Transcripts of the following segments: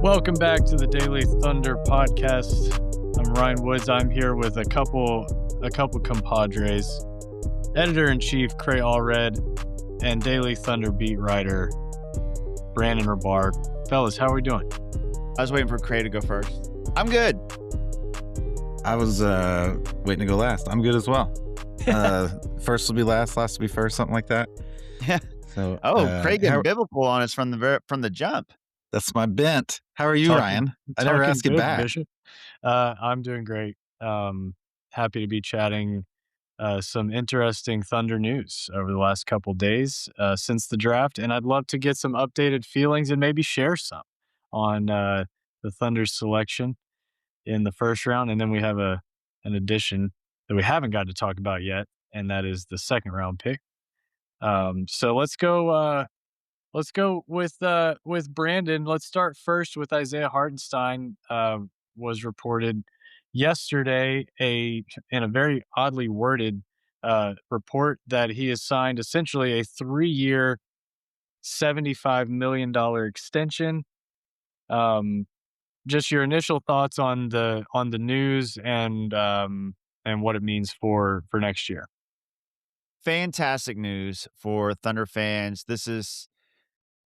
Welcome back to the Daily Thunder podcast. I'm Ryan Woods. I'm here with a couple compadres, editor-in-chief Cray and Daily Thunder beat writer Brandon Rabar. Fellas, how are we doing? I was waiting for Cray to go first. I'm good. I was waiting to go last. I'm good as well. First will be last will be first, something like that. Yeah. So, Craig getting biblical on us from the jump. That's my bent. How are you, Ryan? I never asked you back. Bishop. I'm doing great. Happy to be chatting some interesting Thunder news over the last couple days since the draft, and I'd love to get some updated feelings and maybe share some on the Thunder's selection in the first round, and then we have an addition that we haven't got to talk about yet, and that is the second round pick. So let's go with Brandon. Let's start first with Isaiah Hartenstein. Was reported yesterday in a very oddly worded report that he has signed essentially a 3-year, $75 million extension. Just your initial thoughts on the news and what it means for next year. Fantastic news for Thunder fans. This is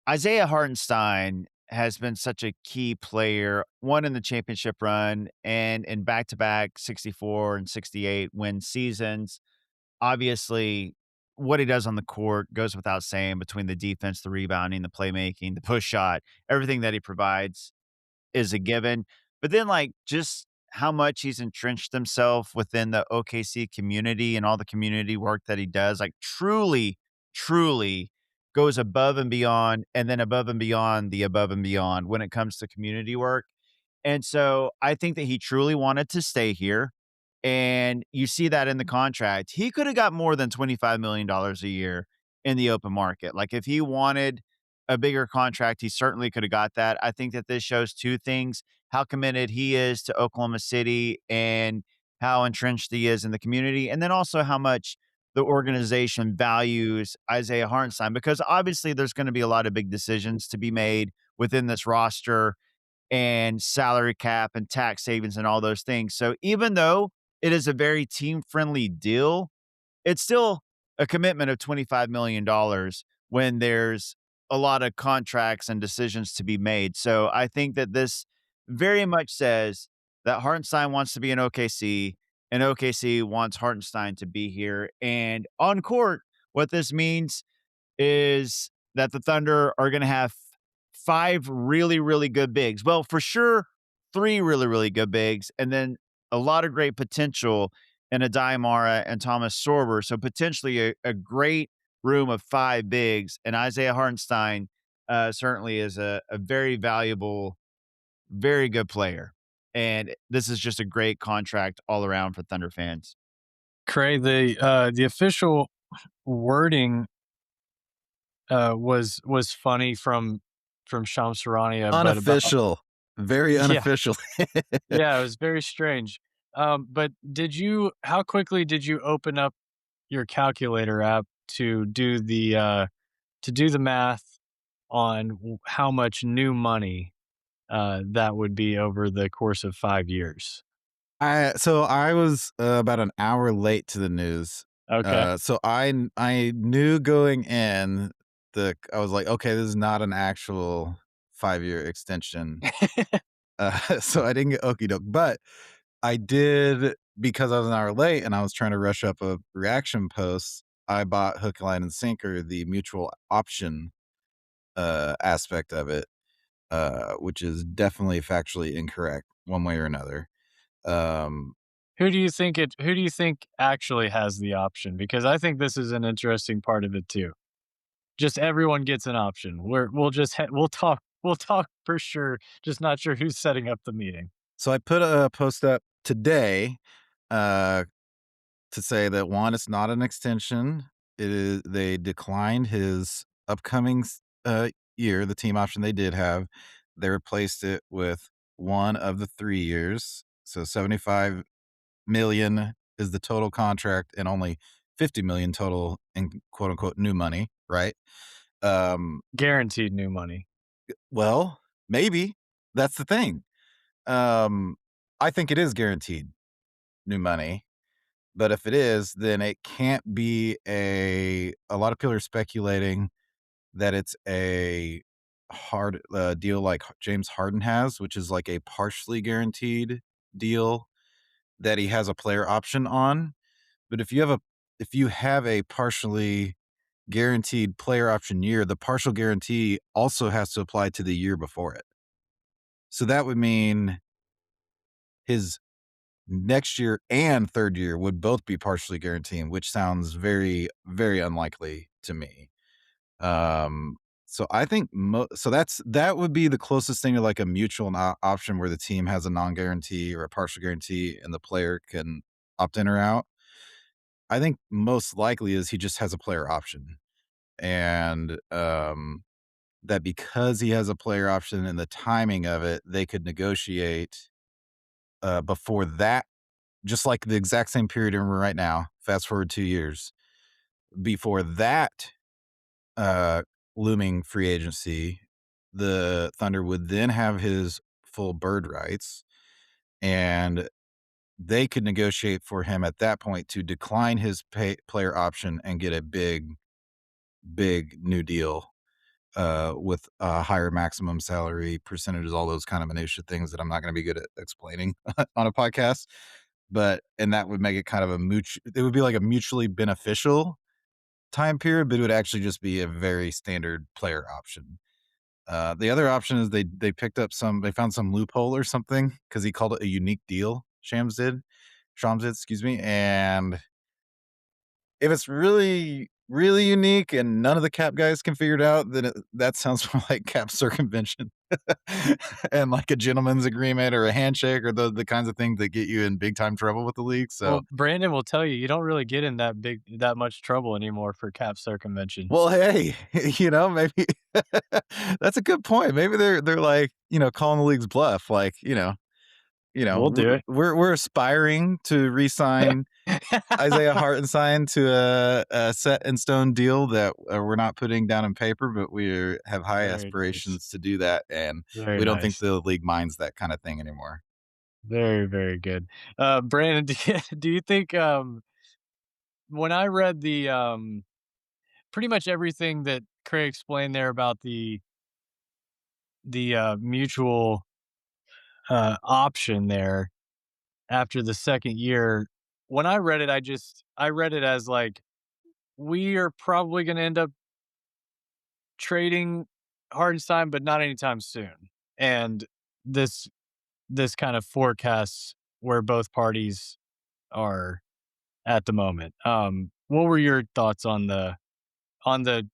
Isaiah Hartenstein has been such a key player, one in the championship run and in back-to-back 64 and 68 win seasons. Obviously, what he does on the court goes without saying between the defense, the rebounding, the playmaking, the push shot, everything that he provides is a given. But then, just how much he's entrenched himself within the OKC community and all the community work that he does, truly goes above and beyond, and then above and beyond the above and beyond when it comes to community work. And so I think that he truly wanted to stay here. And you see that in the contract. He could have got more than $25 million a year in the open market. If he wanted a bigger contract, he certainly could have got that. I think that this shows two things: how committed he is to Oklahoma City and how entrenched he is in the community, and then also how much the organization values Isaiah Hartenstein, because obviously there's going to be a lot of big decisions to be made within this roster and salary cap and tax savings and all those things. So even though it is a very team-friendly deal, it's still a commitment of $25 million when there's a lot of contracts and decisions to be made. So I think that this very much says that Hartenstein wants to be in OKC, and OKC wants Hartenstein to be here. And on court, what this means is that the Thunder are going to have 5 really, really good bigs. Well, for sure, 3 really, really good bigs, and then a lot of great potential in Adai Mara and Thomas Sorber. So potentially a great room of 5 bigs. And Isaiah Hartenstein certainly is a very valuable, very good player. And this is just a great contract all around for Thunder fans. Cray, the official wording was funny from Shams Charania. Unofficial. Very unofficial. Yeah, it was very strange. But how quickly did you open up your calculator app to do the math on how much new money that would be over the course of 5 years? So I was about an hour late to the news. Okay. So I knew going in, I was like, okay, this is not an actual 5-year extension. So I didn't get okie doke, but I did, because I was an hour late and I was trying to rush up a reaction post. I bought hook, line, and sinker, the mutual option aspect of it, which is definitely factually incorrect one way or another. Who do you think actually has the option? Because I think this is an interesting part of it too. Just everyone gets an option. We'll talk for sure. Just not sure who's setting up the meeting. So I put a post up today to say that, one, it's not an extension. They declined his upcoming year, the team option they did have. They replaced it with one of the 3 years. So $75 million is the total contract, and only $50 million total in quote unquote new money, right? Guaranteed new money. Well, maybe. That's the thing. Um, I think it is guaranteed new money, but if it is, then it can't be a lot of people are speculating that it's a hard deal like James Harden has, which is like a partially guaranteed deal that he has a player option on. But if you have a partially guaranteed player option year, the partial guarantee also has to apply to the year before it. So that would mean his next year and third year would both be partially guaranteed, which sounds very, very unlikely to me. Um, so I think that would be the closest thing to like a mutual option where the team has a non-guarantee or a partial guarantee and the player can opt in or out. I think most likely is he just has a player option. And that because he has a player option and the timing of it, they could negotiate before that, just like the exact same period we're right now. Fast forward 2 years before that uh, looming free agency, the Thunder would then have his full bird rights, and they could negotiate for him at that point to decline his player option and get a big, big new deal with a higher maximum salary percentages, all those kind of minutia things that I'm not going to be good at explaining on a podcast. And that would make it kind of it would be like a mutually beneficial time period, but it would actually just be a very standard player option. The other option is they found some loophole or something because he called it a unique deal. Shams did, excuse me. And if it's really, really unique and none of the cap guys can figure it out, then that sounds more like cap circumvention and like a gentleman's agreement or a handshake or the kinds of things that get you in big time trouble with the league. So, Well, Brandon will tell you, you don't really get in that much trouble anymore for cap circumvention. well, hey, maybe that's a good point. Maybe they're like, calling the league's bluff. Like, We'll do it. we're aspiring to re-sign Isaiah Hartenstein to a set in stone deal that we're not putting down in paper, but we have high Very nice. aspirations to do that, and Very we don't think nice. the league minds that kind of thing anymore. Very, very good. Brandon, do you think, when I read pretty much everything that Cray explained there about the mutual, option there after the 2nd year, when I read it, I read it as like, we are probably gonna end up trading Hardenstein, but not anytime soon. And this this kind of forecasts where both parties are at the moment. What were your thoughts on the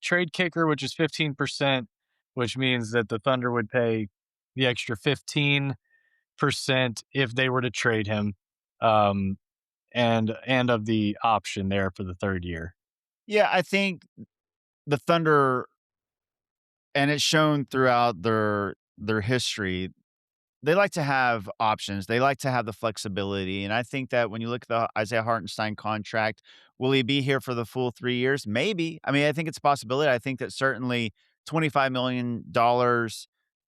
trade kicker, which is 15%, which means that the Thunder would pay the extra 15% if they were to trade him, um, and of the option there for the 3rd year? Yeah, I think the Thunder, and it's shown throughout their history, they like to have options. They like to have the flexibility. And I think that when you look at the Isaiah Hartenstein contract, will he be here for the full 3 years? Maybe. I mean, I think it's a possibility. I think that certainly $25 million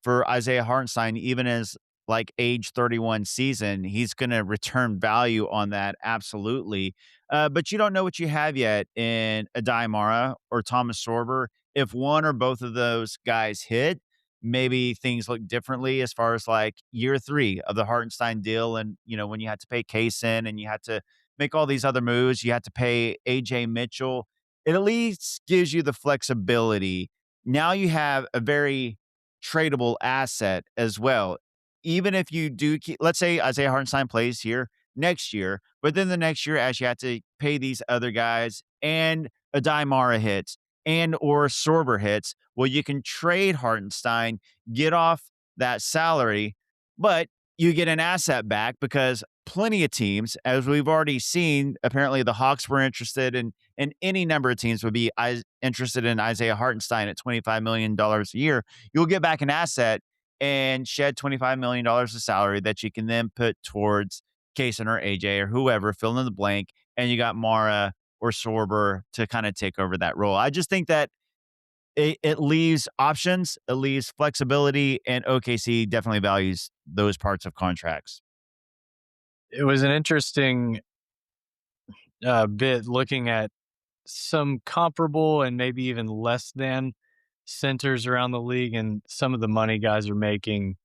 for Isaiah Hartenstein, even as like age 31 season, he's going to return value on that. Absolutely. But you don't know what you have yet in Adai Mara or Thomas Sorber. If one or both of those guys hit, maybe things look differently as far as like year 3 of the Hartenstein deal. And, when you had to pay Cason and you had to make all these other moves, you had to pay AJ Mitchell. It at least gives you the flexibility. Now you have a very tradable asset as well. Even if you do keep, let's say Isaiah Hartenstein plays here next year, but then the next year, as you have to pay these other guys and a Mara hits and or Sorber hits, well, you can trade Hartenstein, get off that salary, but you get an asset back because plenty of teams, as we've already seen, apparently the Hawks were interested and any number of teams would be interested in Isaiah Hartenstein at $25 million a year. You'll get back an asset and shed $25 million of salary that you can then put towards Kaysen or AJ or whoever, fill in the blank, and you got Mara or Sorber to kind of take over that role. I just think that it leaves options, it leaves flexibility, and OKC definitely values those parts of contracts. It was an interesting bit looking at some comparable and maybe even less than centers around the league and some of the money guys are making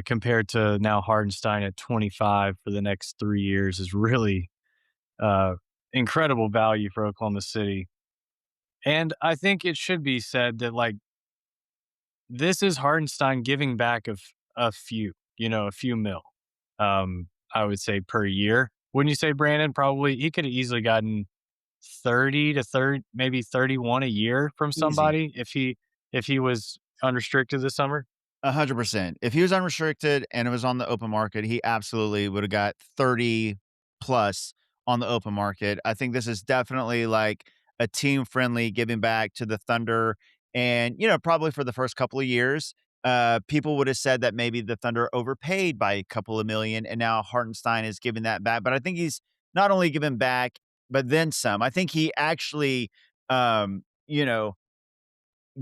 compared to now Hardenstein at 25 for the next 3 years is really uh, incredible value for Oklahoma City. And I think it should be said that like this is Hardenstein giving back of a few, a few mil. I would say per year. Wouldn't you say, Brandon? Probably he could have easily gotten 30 to 30, maybe 31 a year from Easy. somebody if he was unrestricted this summer. 100%. If he was unrestricted and it was on the open market, he absolutely would have got 30 plus on the open market. I think this is definitely like a team friendly giving back to the Thunder. And, probably for the first couple of years, people would have said that maybe the Thunder overpaid by a couple of million, and now Hartenstein is giving that back. But I think he's not only giving back, but then some. I think he actually, um, you know,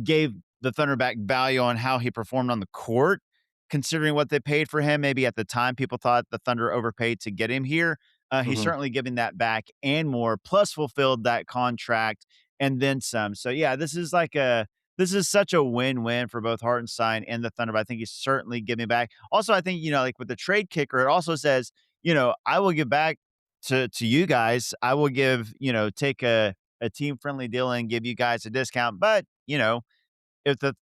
gave the Thunder back value on how he performed on the court, considering what they paid for him. Maybe at the time, people thought the Thunder overpaid to get him here. He's Mhm. certainly giving that back and more, plus fulfilled that contract and then some. So yeah, this is such a win-win for both Hartenstein and the Thunder. But I think he's certainly giving back. Also, I think like with the trade kicker, it also says I will give back to you guys. I will take a team friendly deal and give you guys a discount. But if the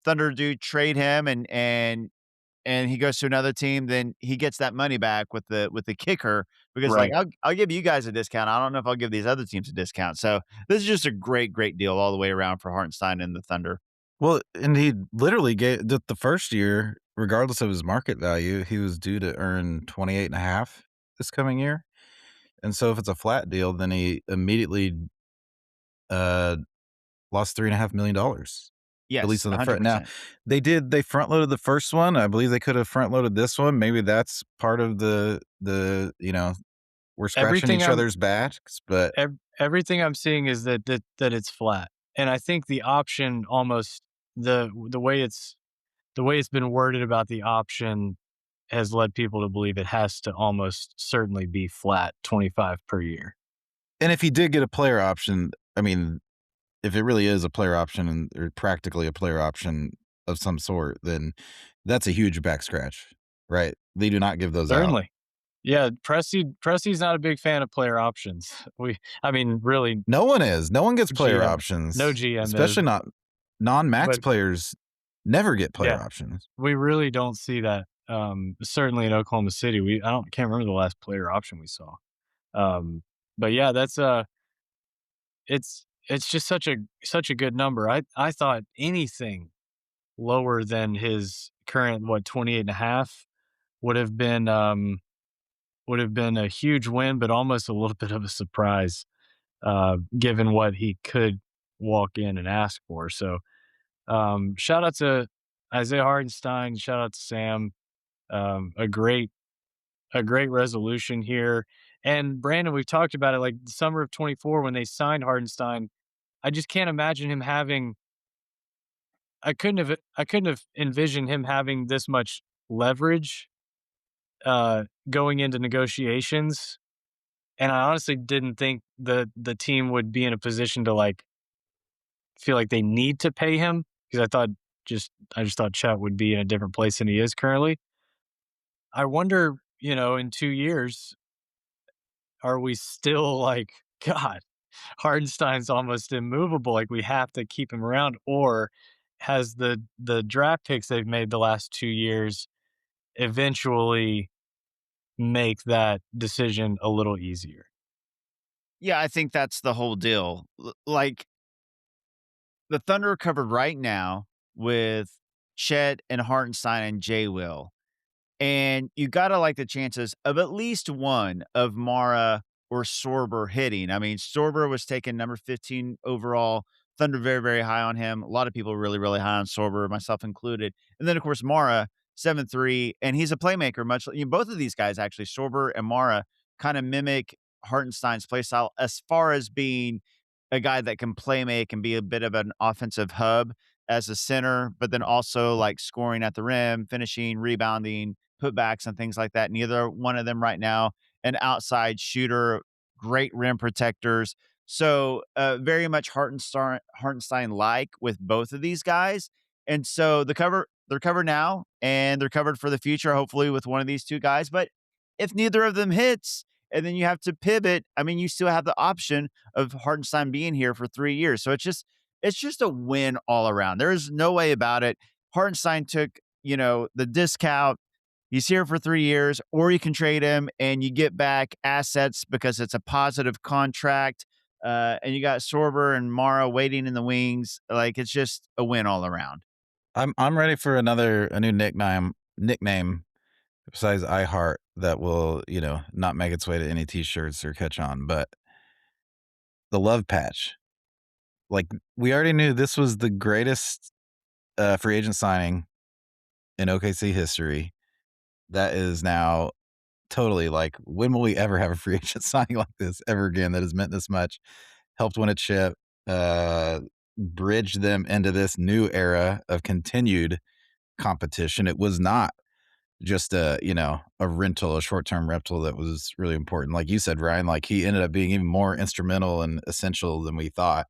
Thunder do trade him and he goes to another team, then he gets that money back with the kicker because like Right. I'll give you guys a discount. I don't know if I'll give these other teams a discount. So this is just a great deal all the way around for Hartenstein and the Thunder. Well, and he literally gave the first year, regardless of his market value, he was due to earn 28 and a half this coming year. And so if it's a flat deal, then he immediately uh lost $3.5 million, at least Yes, on the front. Now 100%. they front loaded the first one. I believe they could have front loaded this one. Maybe that's part of the we're scratching Everything each I'm other's backs, but everything I'm seeing is that it's flat, and I think the option almost the way it's been worded about the option has led people to believe it has to almost certainly be flat 25 per year. and if he did get a player option, I mean, if it really is a player option and or practically a player option of some sort, then that's a huge back scratch, right? They do not give those out. Certainly. Yeah, Presti's not a big fan of player options. I mean, really, No one is. No one gets player GM no options, GM is, especially not non-max but players never get player yeah, options. we really don't see that, certainly in Oklahoma City. I don't can't remember the last player option we saw. Um, but yeah, it's just such a good number. I thought anything lower than his current, 28 and a half would have been, would have been a huge win, but almost a little bit of a surprise, given what he could walk in and ask for. So, shout out to Isaiah Hartenstein. Shout out to Sam. A great resolution here. And Brandon, we've talked about it like the summer of 24 when they signed Hardenstein. I just can't imagine him having I couldn't have envisioned him having this much leverage going into negotiations. And I honestly didn't think the team would be in a position to like feel like they need to pay him because I just thought Chet would be in a different place than he is currently. I wonder, in 2 years, are we still like, God, Hardenstein's almost immovable, like we have to keep him around, or has the draft picks they've made the last 2 years eventually make that decision a little easier? Yeah, I think that's the whole deal. Like the Thunder are covered right now with Chet and Hartenstein and Jay Will. And you gotta like the chances of at least one of Mara or Sorber hitting. I mean, Sorber was taken number 15 overall. Thunder very high on him. A lot of people really high on Sorber, myself included. And then of course Mara, 7'3", and he's a playmaker. Much like both of these guys actually, Sorber and Mara, kind of mimic Hartenstein's play style as far as being a guy that can play make and be a bit of an offensive hub as a center, but then also like scoring at the rim, finishing, rebounding, putbacks, and things like that. Neither one of them right now an outside shooter, great rim protectors. So very much Hartenstein like with both of these guys. And so they're covered now and they're covered for the future, hopefully with one of these two guys. But if neither of them hits, and then you have to pivot, I mean, you still have the option of Hartenstein being here for 3 years. So it's just a win all around. There is no way about it. Hartenstein took, the discount. He's here for 3 years, or you can trade him and you get back assets because it's a positive contract. And you got Sorber and Mara waiting in the wings. Like it's just a win all around. I'm ready for a new nickname besides I Heart that will, not make its way to any t-shirts or catch on, but the love patch. Like we already knew this was the greatest free agent signing in OKC history. That is now totally like, when will we ever have a free agent signing like this ever again that has meant this much? Helped win a chip, bridged them into this new era of continued competition. It was not just a rental, a short-term rental that was really important. Like you said, Ryan, like he ended up being even more instrumental and essential than we thought.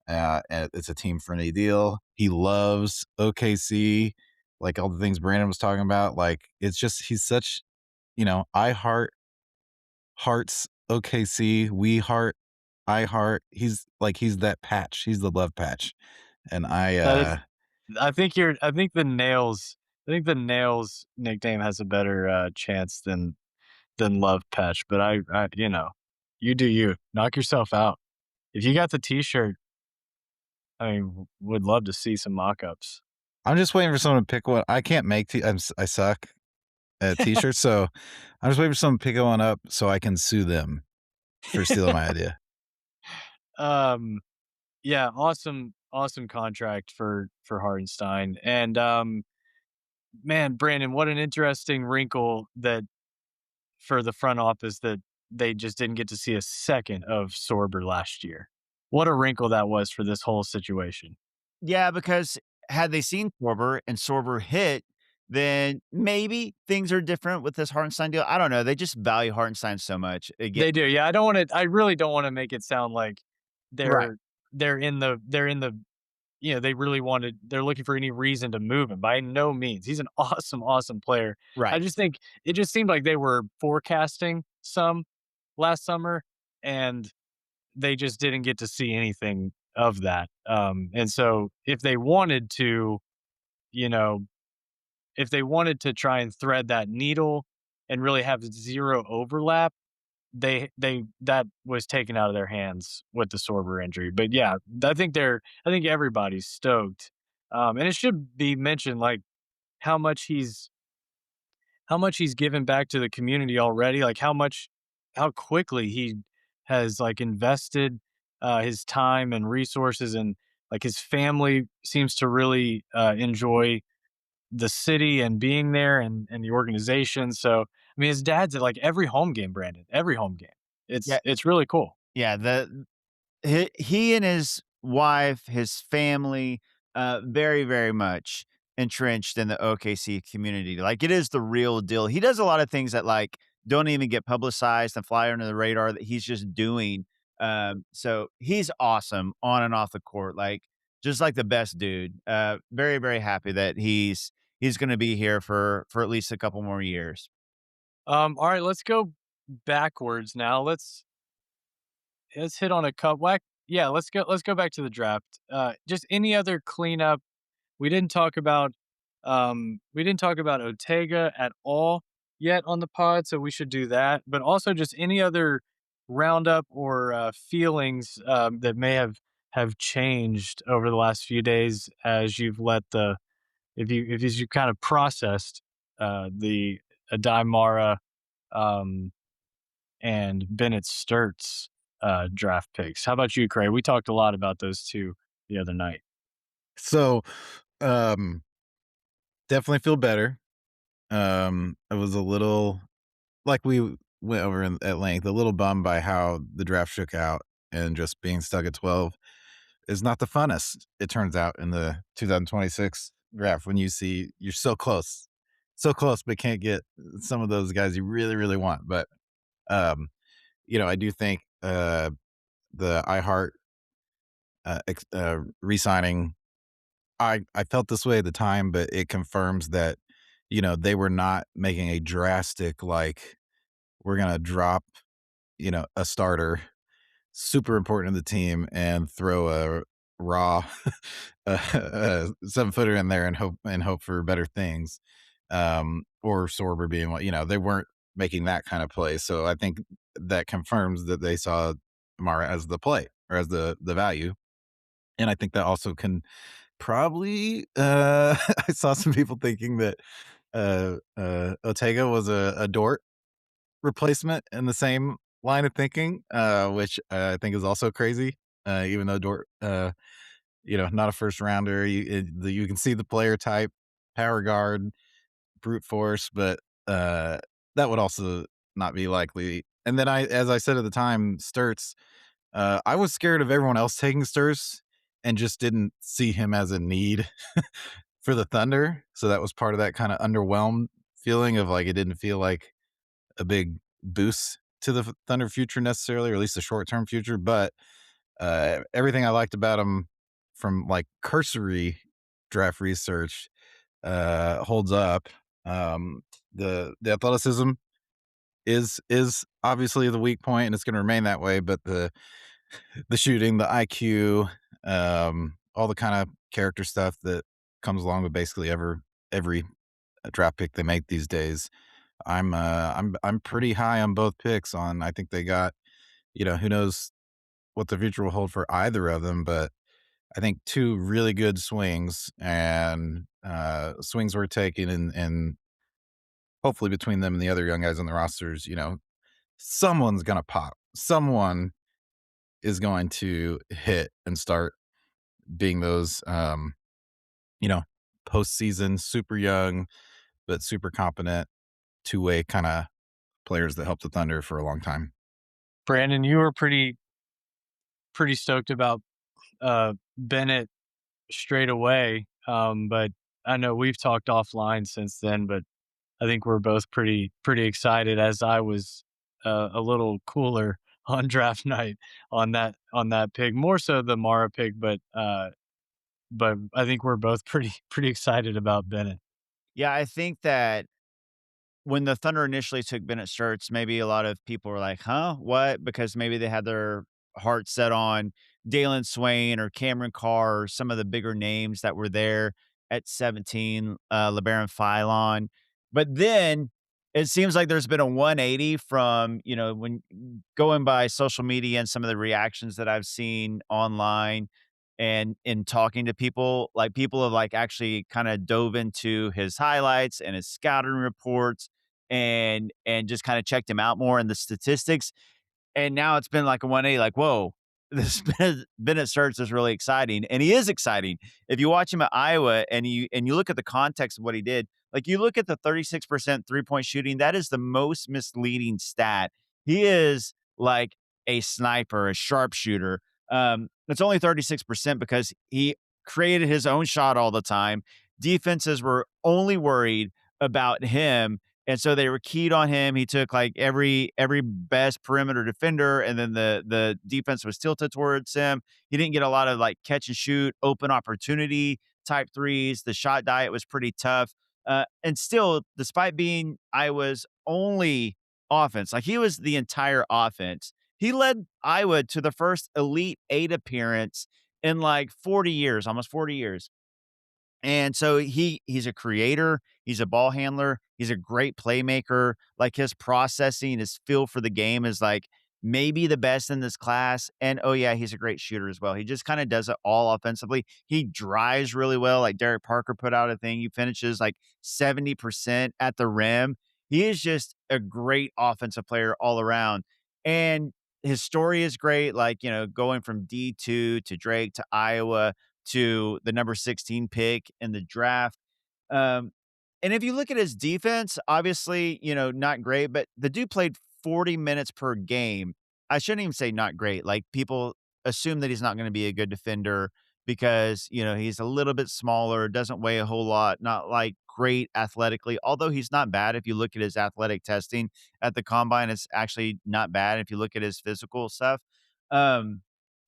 And it's a team-friendly deal. He loves OKC, like all the things Brandon was talking about. Like it's just he's such, I heart hearts OKC, we heart, I heart. He's that patch. He's the love patch. And That is I think the Nails nickname has a better, chance than Love Patch, but you do you. Knock yourself out. If you got the T-shirt, I mean, would love to see some mock-ups. I'm just waiting for someone to pick one. I can't make I suck at t-shirts, so I'm just waiting for someone to pick one up so I can sue them for stealing my idea. Um, yeah, awesome contract for Hartenstein, and, man, Brandon, what an interesting wrinkle that for the front office that they just didn't get to see a second of Sorber last year. What a wrinkle that was for this whole situation. Yeah, because had they seen Sorber and Sorber hit, then maybe things are different with this Hartenstein deal. I don't know. They just value Hartenstein so much. Again, They do, yeah, I really don't wanna make it sound like right, they're they're in the they're looking for any reason to move him. By no means. He's an awesome player. I right. just think it just seemed like they were forecasting some last summer, and they just didn't get to see anything of that. And so you know, if they wanted to try and thread that needle and really have 0 overlap, they that was taken out of their hands with the Sorber injury. But yeah, I think everybody's stoked. And it should be mentioned like how much he's how much he's given back to the community already, like how quickly he has like invested his time and resources, and like his family seems to really enjoy the city and being there, and the organization. So I mean his dad's at like every home game, Brandon, every home game. Yeah, It's really cool. yeah. He and his wife, his family, very, very much entrenched in the OKC community. Like it is the real deal. He does a lot of things that like don't even get publicized and fly under the radar that he's just doing. So he's awesome on and off the court, like just like the best dude. Very, very happy that he's going to be here for at least a couple more years. All right, let's go backwards now. Let's hit on a cup whack. Yeah, let's go back to the draft. Just any other cleanup. We didn't talk about Ortega at all yet on the pod, so we should do that. But also just any other roundup or feelings that may have changed over the last few days as you've let the if you kind of processed the Adai um, and Bennett Sturts draft picks. How about you, Cray? We talked a lot about those two the other night. So, um, definitely feel better. I was a little like we went over at length, a little bummed by how the draft shook out. and just being stuck at 12 is not the funnest, it turns out, in the 2026 draft when you see you're so close, but can't get some of those guys you really, really want. But, um, I do think the iHeart re-signing, I felt this way at the time, but it confirms that, they were not making a drastic, like, we're going to drop, a starter super important to the team and throw a raw 7-footer in there and hope for better things. Or Sorber being what, they weren't making that kind of play. So I think that confirms that they saw Mara as the play or as the value. And I think that also can probably I saw some people thinking that Ortega was a Dort replacement in the same line of thinking, which I think is also crazy. Even though Dort, not a first rounder, you can see the player type, power guard, brute force, but that would also not be likely. And then as I said at the time, Sturts, I was scared of everyone else taking Sturts and just didn't see him as a need for the Thunder. So that was part of that kind of underwhelmed feeling of like it didn't feel like a big boost to the Thunder future necessarily, or at least the short term future. But everything I liked about him from like cursory draft research holds up. The athleticism is obviously the weak point, and it's going to remain that way. But the shooting, the IQ, all the kind of character stuff that comes along with basically every draft pick they make these days. I'm pretty high on both picks. I think they got, who knows what the future will hold for either of them, but I think two really good swings and swings were taken, and hopefully between them and the other young guys on the rosters, someone's gonna pop. Someone is going to hit and start being those you know, postseason super young but super competent two-way kind of players that helped the Thunder for a long time. Brandon, you were pretty stoked about Bennett straight away. But I know we've talked offline since then, but I think we're both pretty excited as I was a little cooler on draft night on that pick, more so the Mara pick, but I think we're both pretty excited about Bennett. Yeah, I think that when the Thunder initially took Bennett Starks, maybe a lot of people were like, "Huh? What?" Because maybe they had their heart set on Dalen Swain or Cameron Carr or some of the bigger names that were there at 17, LeBaron Philon. But then it seems like there's been a 180 from, when going by social media and some of the reactions that I've seen online and in talking to people, like people have like actually kind of dove into his highlights and his scouting reports and just kinda checked him out more in the statistics, and now it's been like a 180, like, "Whoa, this Bennett Starks is really exciting," and he is exciting. If you watch him at Iowa and you look at the context of what he did, like, you look at the 36% three-point shooting, that is the most misleading stat. He is like a sniper, a sharpshooter. It's only 36% because he created his own shot all the time. Defenses were only worried about him, and so they were keyed on him. He took like every best perimeter defender, and then the defense was tilted towards him. He didn't get a lot of like catch and shoot, open opportunity type threes. The shot diet was pretty tough. And still, despite being Iowa's only offense, like he was the entire offense. He led Iowa to the first Elite Eight appearance in like 40 years, almost 40 years. And so he's a creator, he's a ball handler, he's a great playmaker. Like his processing, his feel for the game is like maybe the best in this class. And oh yeah, he's a great shooter as well. He just kind of does it all offensively. He drives really well. Like Derek Parker put out a thing. He finishes like 70% at the rim. He is just a great offensive player all around. And his story is great. Like, going from D2 to Drake to Iowa to the number 16 pick in the draft. Um, and if you look at his defense, obviously, not great, but the dude played 40 minutes per game. I shouldn't even say not great. Like people assume that he's not going to be a good defender because, he's a little bit smaller, doesn't weigh a whole lot, not like great athletically, although he's not bad. If you look at his athletic testing at the combine, it's actually not bad. If you look at his physical stuff, um,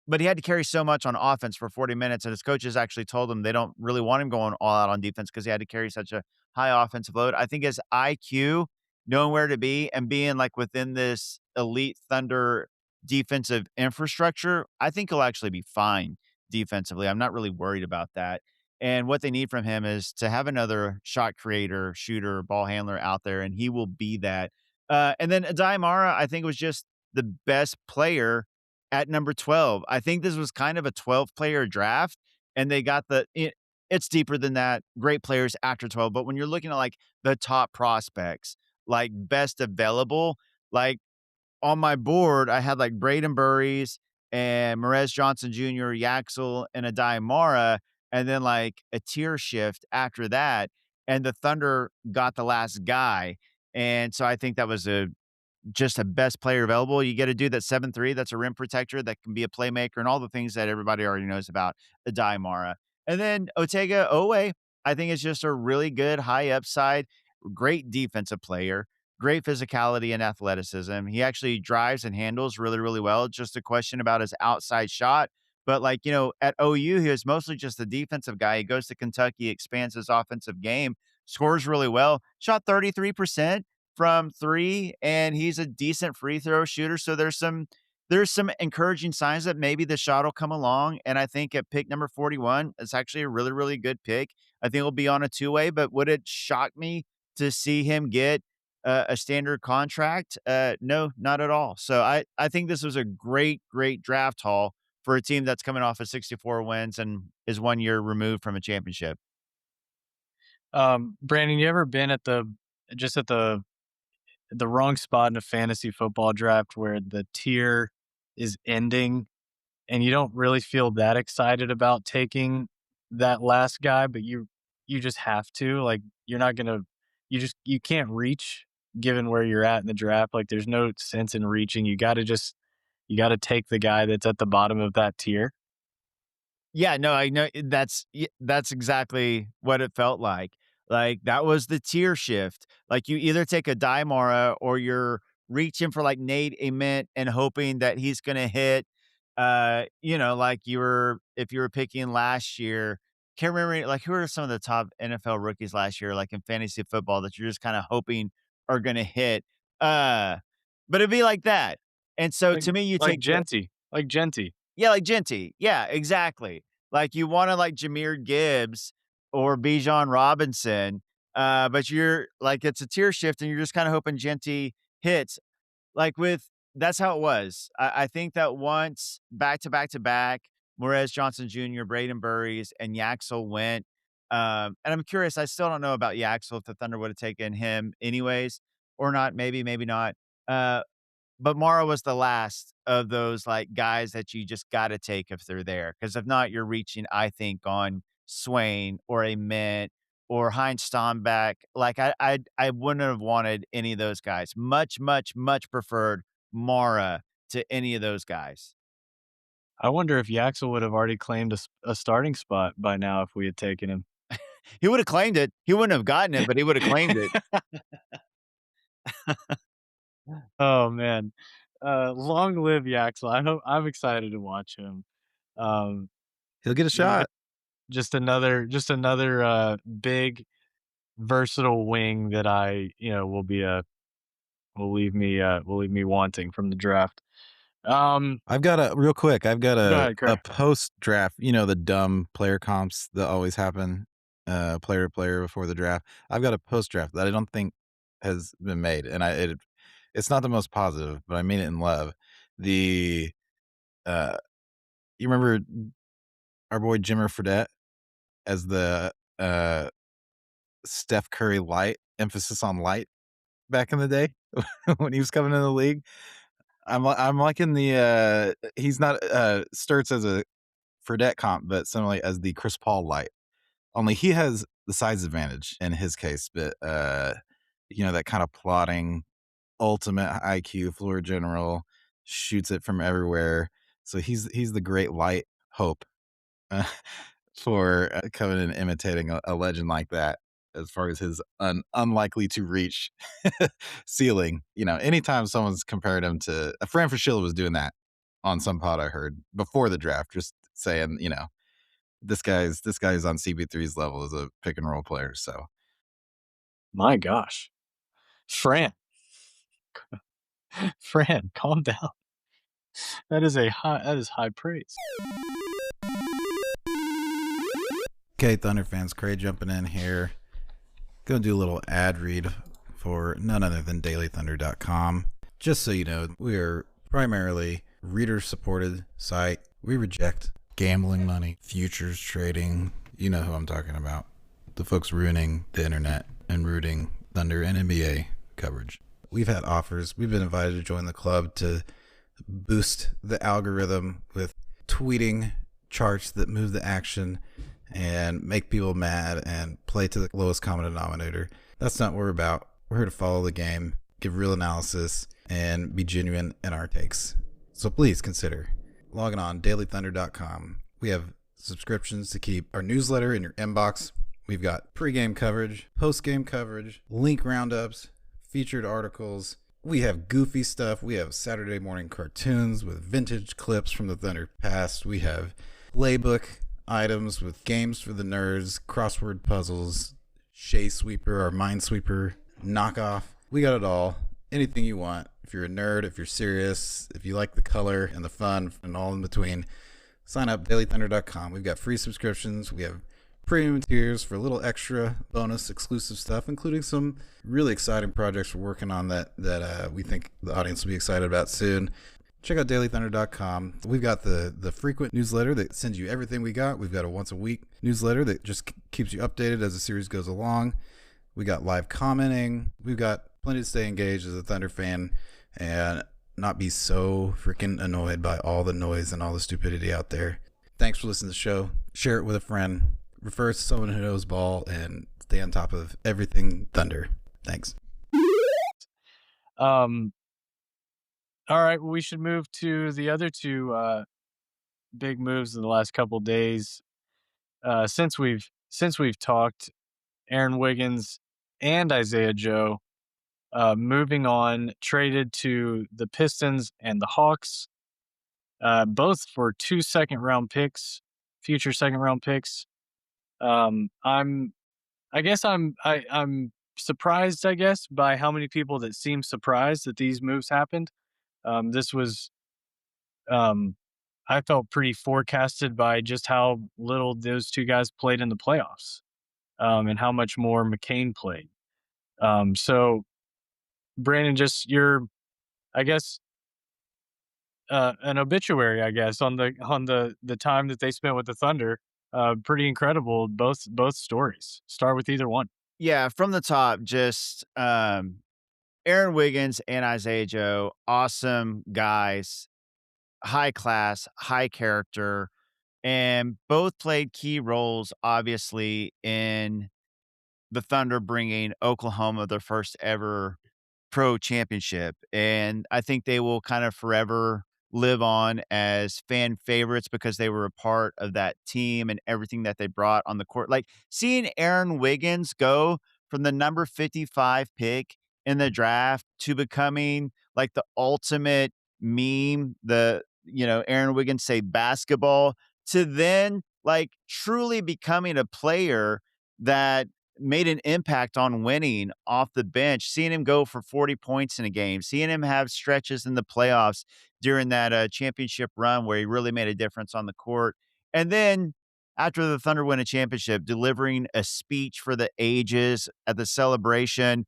but he had to carry so much on offense for 40 minutes, and his coaches actually told him they don't really want him going all out on defense because he had to carry such a high offensive load. I think his IQ, knowing where to be and being like within this elite Thunder defensive infrastructure, I think he'll actually be fine defensively. I'm not really worried about that. And what they need from him is to have another shot creator, shooter, ball handler out there, and he will be that. And then Adai Mara, I think, was just the best player at number 12. I think this was kind of a 12-player draft, and they got it's deeper than that, great players after 12, but when you're looking at, like, the top prospects, like, best available, like, on my board, I had, like, Braden Burries and Morez Johnson Jr., Yaxel, and Adai Mara, and then, like, a tier shift after that, and the Thunder got the last guy, and so I think that was just a best player available. You get a dude that's 7'3", that's a rim protector, that can be a playmaker, and all the things that everybody already knows about Adai Mara. And then Otega Owe, I think is just a really good high upside, great defensive player, great physicality and athleticism. He actually drives and handles really, really well. Just a question about his outside shot. But like, at OU, he was mostly just a defensive guy. He goes to Kentucky, expands his offensive game, scores really well, shot 33% from 3, and he's a decent free throw shooter, so there's some encouraging signs that maybe the shot will come along, and I think at pick number 41, it's actually a really, really good pick. I think he'll be on a two-way, but would it shock me to see him get a standard contract? No, not at all. So I think this was a great, great draft haul for a team that's coming off of 64 wins and is 1 year removed from a championship. Brandon, you ever been at the wrong spot in a fantasy football draft where the tier is ending and you don't really feel that excited about taking that last guy, but you just have to, like, you're not gonna you can't reach given where you're at in the draft, like, there's no sense in reaching, you gotta take the guy that's at the bottom of that tier. Yeah, no, I know that's exactly what it felt like. Like, that was the tier shift. Like, you either take a Daimara or you're reaching for, like, Nate Ament and hoping that he's gonna hit, like if you were picking last year, can't remember, like, who are some of the top NFL rookies last year, like, in fantasy football that you're just kinda hoping are gonna hit, uh, but it'd be like that. And so Like to me, you take the like Genty. yeah, like Genty. Yeah, exactly. Like you wanna like Jahmyr Gibbs or Bijan Robinson, but you're like it's a tier shift and you're just kinda hoping Genty hits. Like with that's how it was. I think that once back to back to back, Morez Johnson Jr., Braden Burries, and Yaxel went, and I'm curious, I still don't know about Yaxel if the Thunder would have taken him anyways or not, maybe not. Uh, but Mara was the last of those, like, guys that you just gotta take if they're there, because if not, you're reaching, I think, on Swain or a Mint or Heinz Stomback. Like, I wouldn't have wanted any of those guys. Much, much, much preferred Mara to any of those guys. I wonder if Yaxel would have already claimed a starting spot by now if we had taken him. He would have claimed it. He wouldn't have gotten it, but he would have claimed it. Oh, man. Long live Yaxel. I'm excited to watch him. Um, He'll get a you know, shot. just another, big, versatile wing that will leave me wanting from the draft. Um, I've got a real quick, I've got Go ahead, a Cray. post-draft, the dumb player comps that always happen, player to player before the draft. I've got a post-draft that I don't think has been made, and it's not the most positive, but I mean it in love. The, uh you remember our boy Jimmer Fredette as the, Steph Curry light, emphasis on light back in the day when he was coming in the league? I'm liking he's not, Sturts as a Fredette comp, but similarly as the Chris Paul light. Only he has the size advantage in his case, but, that kind of plotting, ultimate IQ, floor general, shoots it from everywhere. So he's the great light hope uh, for coming and imitating a legend like that. As far as his unlikely to reach ceiling, anytime someone's compared him to a Fran Fraschilla was doing that on some pod I heard before the draft, just saying, this guy's on CB3's level as a pick and roll player. So My gosh. Fran, Fran, calm down. That is high praise. okay, Thunder fans, Cray jumping in here. Gonna do a little ad read for none other than dailythunder.com. Just so you know, we are primarily reader supported site. We reject gambling money, futures trading. You know who I'm talking about. The folks ruining the internet and rooting Thunder and NBA coverage. We've had offers. We've been invited to join the club to boost the algorithm with tweeting charts that move the action and make people mad and play to the lowest common denominator. That's not what we're about. We're here to follow the game, give real analysis, and be genuine in our takes. So please consider logging on dailythunder.com. We have subscriptions to keep our newsletter in your inbox. We've got pregame coverage, postgame coverage, link roundups, featured articles. We have goofy stuff. We have Saturday morning cartoons with vintage clips from the Thunder past. We have playbook items with games for the nerds, crossword puzzles, Shea Sweeper or Minesweeper knockoff. We got it all. Anything you want. If you're a nerd, if you're serious, if you like the color and the fun and all in between, sign up dailythunder.com. We've got free subscriptions. We have premium tiers for a little extra bonus exclusive stuff, including some really exciting projects we're working on that we think the audience will be excited about soon. Check out dailythunder.com. We've got the frequent newsletter that sends you everything we got. We've got a once a week newsletter that just keeps you updated as the series goes along. We got live commenting. We've got plenty to stay engaged as a Thunder fan and not be so freaking annoyed by all the noise and all the stupidity out there. Thanks for listening to the show. Share it with a friend. Refer to someone who knows ball and stay on top of everything Thunder. Thanks. All right, well, we should move to the other two big moves in the last couple days. Since we've talked, Aaron Wiggins and Isaiah Joe moving on, traded to the Pistons and the Hawks, both for 2 second-round picks, future second-round picks. I'm surprised, I guess, by how many people that seem surprised that these moves happened. This was, I felt pretty forecasted by just how little those two guys played in the playoffs, and how much more McCain played. So Brandon, just I guess, an obituary, I guess, on the time that they spent with the Thunder. Pretty incredible, both stories. Start with either one. Yeah, from the top, just Aaron Wiggins and Isaiah Joe, awesome guys, high class, high character, and both played key roles, obviously, in the Thunder bringing Oklahoma their first ever pro championship. And I think they will kind of forever live on as fan favorites because they were a part of that team and everything that they brought on the court. Like seeing Aaron Wiggins go from the number 55 pick in the draft to becoming like the ultimate meme, Aaron Wiggins say basketball, to then like truly becoming a player that made an impact on winning off the bench, seeing him go for 40 points in a game, seeing him have stretches in the playoffs during that championship run where he really made a difference on the court. And then after the Thunder win a championship, delivering a speech for the ages at the celebration,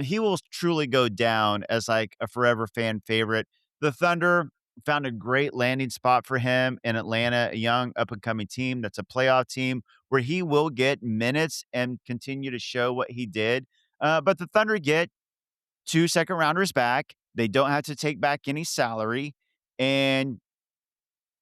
he will truly go down as like a forever fan favorite. The Thunder found a great landing spot for him in Atlanta, a young up and coming team that's a playoff team where he will get minutes and continue to show what he did. But the Thunder get 2 second rounders back. They don't have to take back any salary and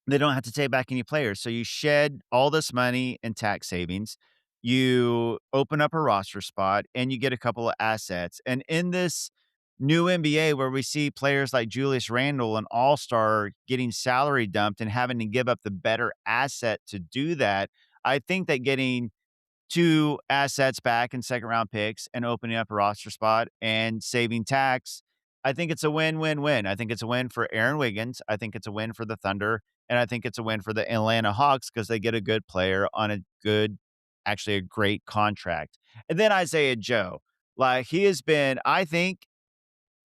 they don't have to take back any players. So you shed all this money and tax savings. You open up a roster spot and you get a couple of assets. And in this new NBA where we see players like Julius Randle, an all-star, getting salary dumped and having to give up the better asset to do that. I think that getting 2 assets back in second round picks and opening up a roster spot and saving tax, I think it's a win-win-win. I think it's a win for Aaron Wiggins. I think it's a win for the Thunder, and I think it's a win for the Atlanta Hawks because they get a good player on a good, actually a great contract. And then Isaiah Joe, like he has been, I think,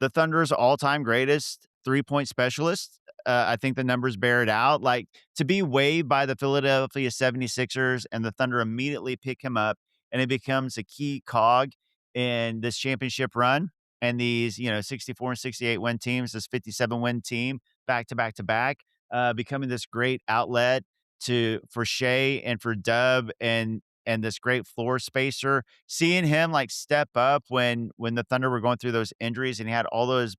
the Thunder's all-time greatest three-point specialist. I think the numbers bear it out. Like, to be waived by the Philadelphia 76ers and the Thunder immediately pick him up, and it becomes a key cog in this championship run and these, 64 and 68 win teams, this 57 win team back to back to back, becoming this great outlet for Shea and for Dub and this great floor spacer. Seeing him like step up when the Thunder were going through those injuries and he had all those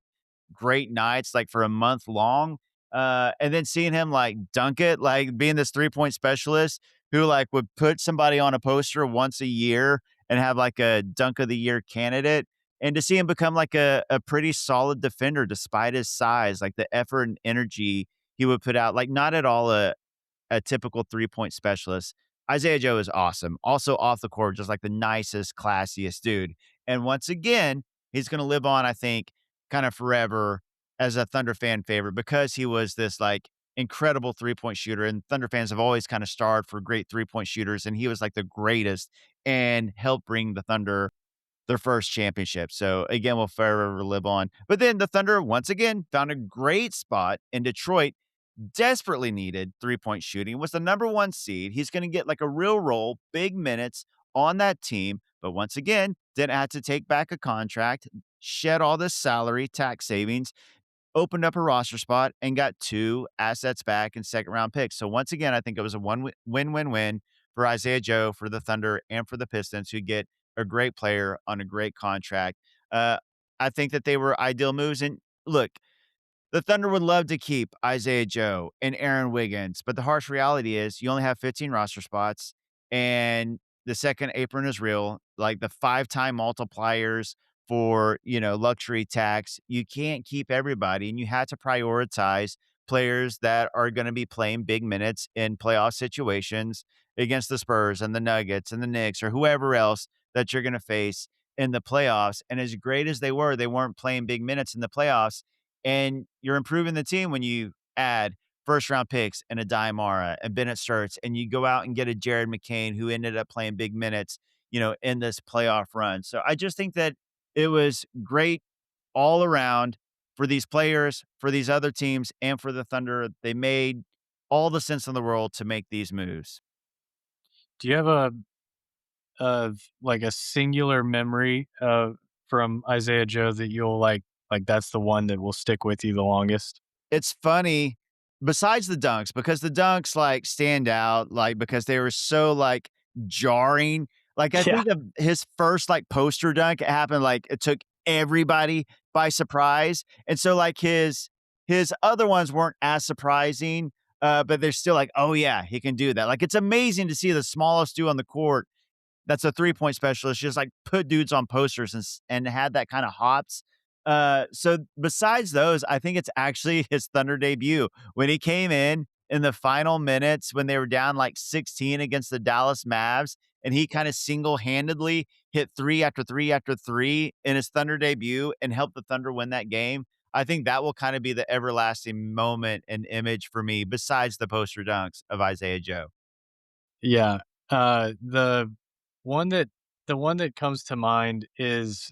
great nights like for a month long. And then seeing him like dunk it, like being this 3-point specialist who like would put somebody on a poster once a year and have like a dunk of the year candidate. And to see him become like a pretty solid defender despite his size, like the effort and energy he would put out, like not at all a typical 3-point specialist. Isaiah Joe is awesome. Also off the court, just like the nicest, classiest dude. And once again, he's going to live on, I think, kind of forever as a Thunder fan favorite because he was this like incredible 3-point shooter. And Thunder fans have always kind of starved for great 3-point shooters. And he was like the greatest and helped bring the Thunder their first championship. So again, will forever live on. But then the Thunder once again found a great spot in Detroit, desperately needed 3-point shooting, was the number 1 seed. He's going to get like a real role, big minutes on that team. But once again, didn't have to take back a contract, shed all this salary, tax savings, opened up a roster spot, and got 2 assets back and second round picks. So once again, I think it was a win-win-win for Isaiah Joe, for the Thunder, and for the Pistons, who get a great player on a great contract. Uh, I think that they were ideal moves. And look, the Thunder would love to keep Isaiah Joe and Aaron Wiggins, but the harsh reality is you only have 15 roster spots, and the second apron is real. Like the 5-time multipliers for, luxury tax, you can't keep everybody, and you had to prioritize players that are going to be playing big minutes in playoff situations against the Spurs and the Nuggets and the Knicks or whoever else that you're going to face in the playoffs. And as great as they weren't playing big minutes in the playoffs, and you're improving the team when you add first round picks and a Daimara and Bennett Sturts, and you go out and get a Jared McCain who ended up playing big minutes, in this playoff run. So I just think that it was great all around for these players, for these other teams, and for the Thunder. They made all the sense in the world to make these moves. Do you have like a singular memory from Isaiah Joe that you'll like that's the one that will stick with you the longest? It's funny, besides the dunks, because the dunks, like, stand out, like, because they were so, like, jarring. Like, I Yeah. think of his first, like, poster dunk, it happened, like, it took everybody by surprise, and so, like, his other ones weren't as surprising, but they're still like, "Oh, yeah, he can do that." Like, it's amazing to see the smallest dude on the court that's a 3-point specialist, just like put dudes on posters and had that kind of hops. So besides those, I think it's actually his Thunder debut when he came in the final minutes when they were down like 16 against the Dallas Mavs, and he kind of single-handedly hit 3 after 3 after 3 in his Thunder debut and helped the Thunder win that game. I think that will kind of be the everlasting moment and image for me, besides the poster dunks of Isaiah Joe. Yeah. Uh, the one that the one that comes to mind is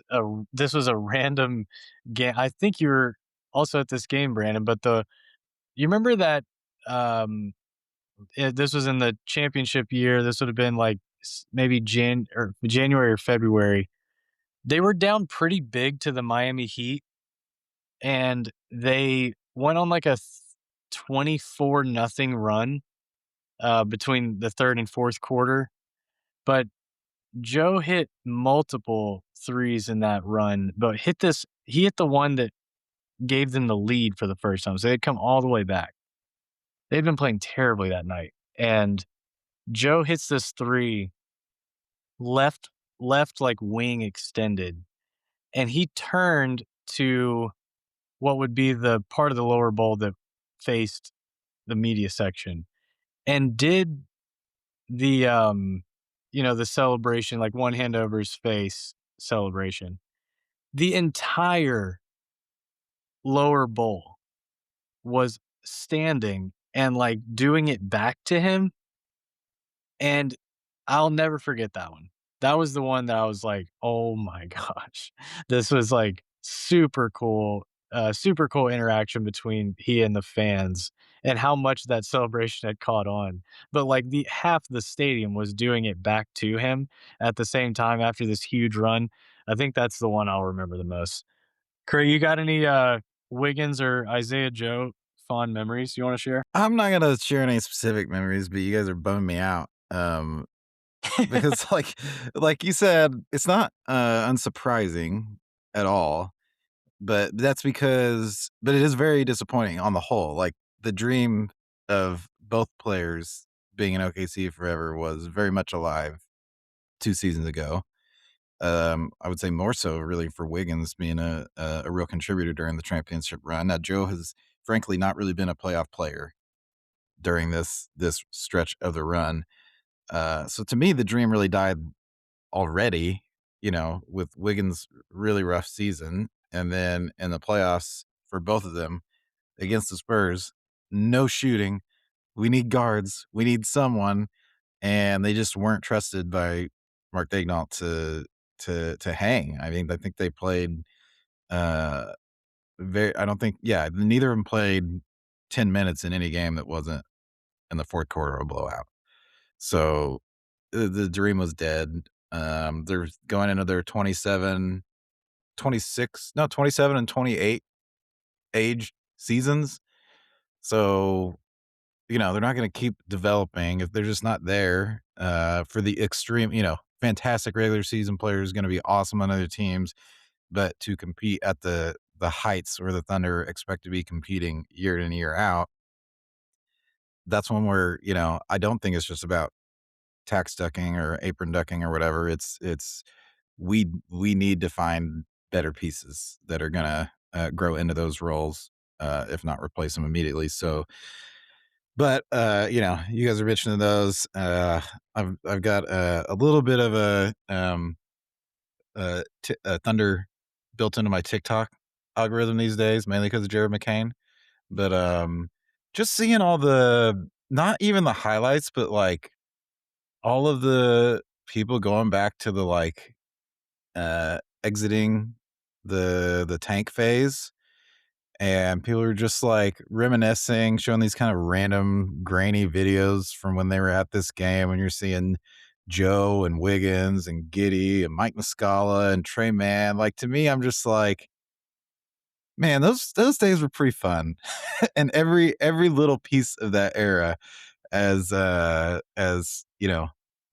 this was a random game. I think you were also at this game, Brandon, but you remember that um this was in the championship year. This would have been like maybe January or February. They were down pretty big to the Miami Heat, and they went on like a 24 nothing run between the third and fourth quarter. But Joe hit multiple threes in that run, but he hit the one that gave them the lead for the first time. So they'd come all the way back. They'd been playing terribly that night. And Joe hits this three left left like wing extended. And he turned to what would be the part of the lower bowl that faced the media section and did the, the celebration, like one hand over his face celebration. The entire lower bowl was standing and, like, doing it back to him, and I'll never forget that one. That was the one that I was like, "Oh my gosh." This was, like, super cool interaction between he and the fans and how much that celebration had caught on. But, like, the half the stadium was doing it back to him at the same time after this huge run. I think that's the one I'll remember the most. Cray, you got any, Wiggins or Isaiah Joe fond memories you wanna share? I'm not gonna share any specific memories, but you guys are bumming me out. Because like you said, it's not unsurprising at all. But that's because but it is very disappointing on the whole. Like the dream of both players being in OKC forever was very much alive 2 seasons ago. I would say more so really for Wiggins being a real contributor during the championship run. Now Joe has frankly not really been a playoff player during this stretch of the run. So to me, the dream really died already, with Wiggins' really rough season. And then in the playoffs for both of them against the Spurs, no shooting. We need guards. We need someone. And they just weren't trusted by Mark Daignault to hang. I think they played uh very I don't think yeah, neither of them played 10 minutes in any game that wasn't in the fourth quarter of a blowout. So the dream was dead. They're going into their 27, 26, no, 27 and 28 age seasons. So, they're not going to keep developing if they're just not there for the extreme, fantastic regular season players going to be awesome on other teams, but to compete at the heights where the Thunder expect to be competing year in and year out, that's one where, I don't think it's just about tax ducking or apron ducking or whatever. It's we need to find better pieces that are gonna grow into those roles, if not replace them immediately. So, but you guys are mentioning those. I've got a little bit of a Thunder built into my TikTok algorithm these days, mainly because of Jared McCain. But just seeing all the not even the highlights, but like all of the people going back to the, like, exiting the tank phase, and people are just, like, reminiscing, showing these kind of random grainy videos from when they were at this game, and you're seeing Joe and Wiggins and Giddey and Mike Muscala and Trey Mann. Like, to me, I'm just like, "Man, those days were pretty fun." And every little piece of that era in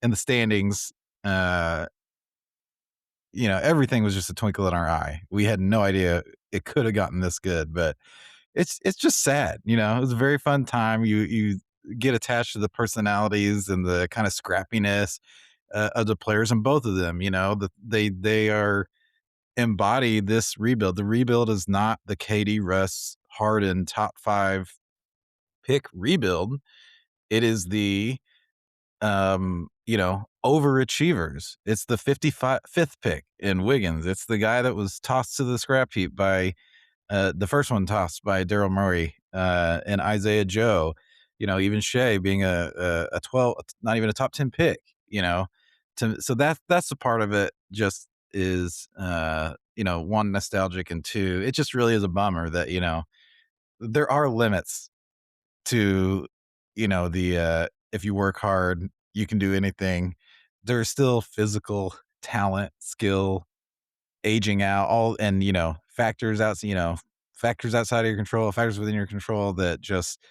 the standings, uh, everything was just a twinkle in our eye. We had no idea it could have gotten this good, but it's just sad, It was a very fun time. You get attached to the personalities and the kind of scrappiness of the players, and both of them, they are embody this rebuild. The rebuild is not the KD, Russ, Harden top 5 pick rebuild. It is the overachievers. It's the 55th pick in Wiggins. It's the guy that was tossed to the scrap heap by the first one tossed by Daryl Morey and Isaiah Joe. Even Shea being a 12, not even a top 10 pick. So that's the part of it. Just is one nostalgic, and two, it just really is a bummer that there are limits to, the if you work hard, you can do anything. There's still physical talent, skill, aging out, all and factors outside of your control, factors within your control that just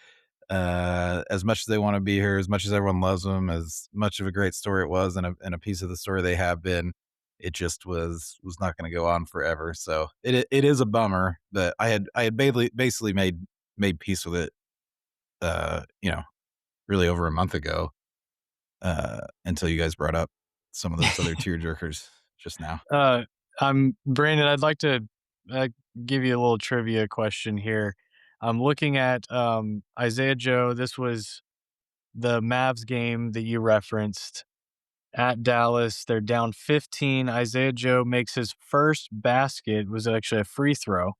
as much as they want to be here, as much as everyone loves them, as much of a great story it was, and a piece of the story they have been, it just was not going to go on forever. So it is a bummer, but I had basically made peace with it, uh, you know, really over a month ago, until you guys brought up some of those other tearjerkers just now. I'm Brandon, I'd like to give you a little trivia question here. I'm looking at Isaiah Joe. This was the Mavs game that you referenced at Dallas. They're down 15. Isaiah Joe makes his first basket, was actually a free throw,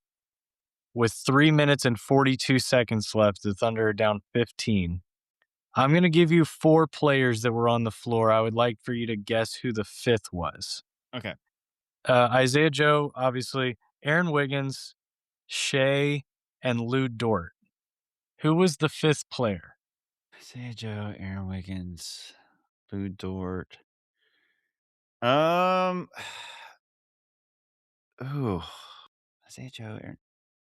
with 3 minutes and 42 seconds left. The Thunder are down 15. I'm going to give you four players that were on the floor. I would like for you to guess who the fifth was. Okay. Isaiah Joe, obviously, Aaron Wiggins, Shea, and Lou Dort. Who was the fifth player? Isaiah Joe, Aaron Wiggins, Lou Dort. Um, ooh, Isaiah Joe, Aaron.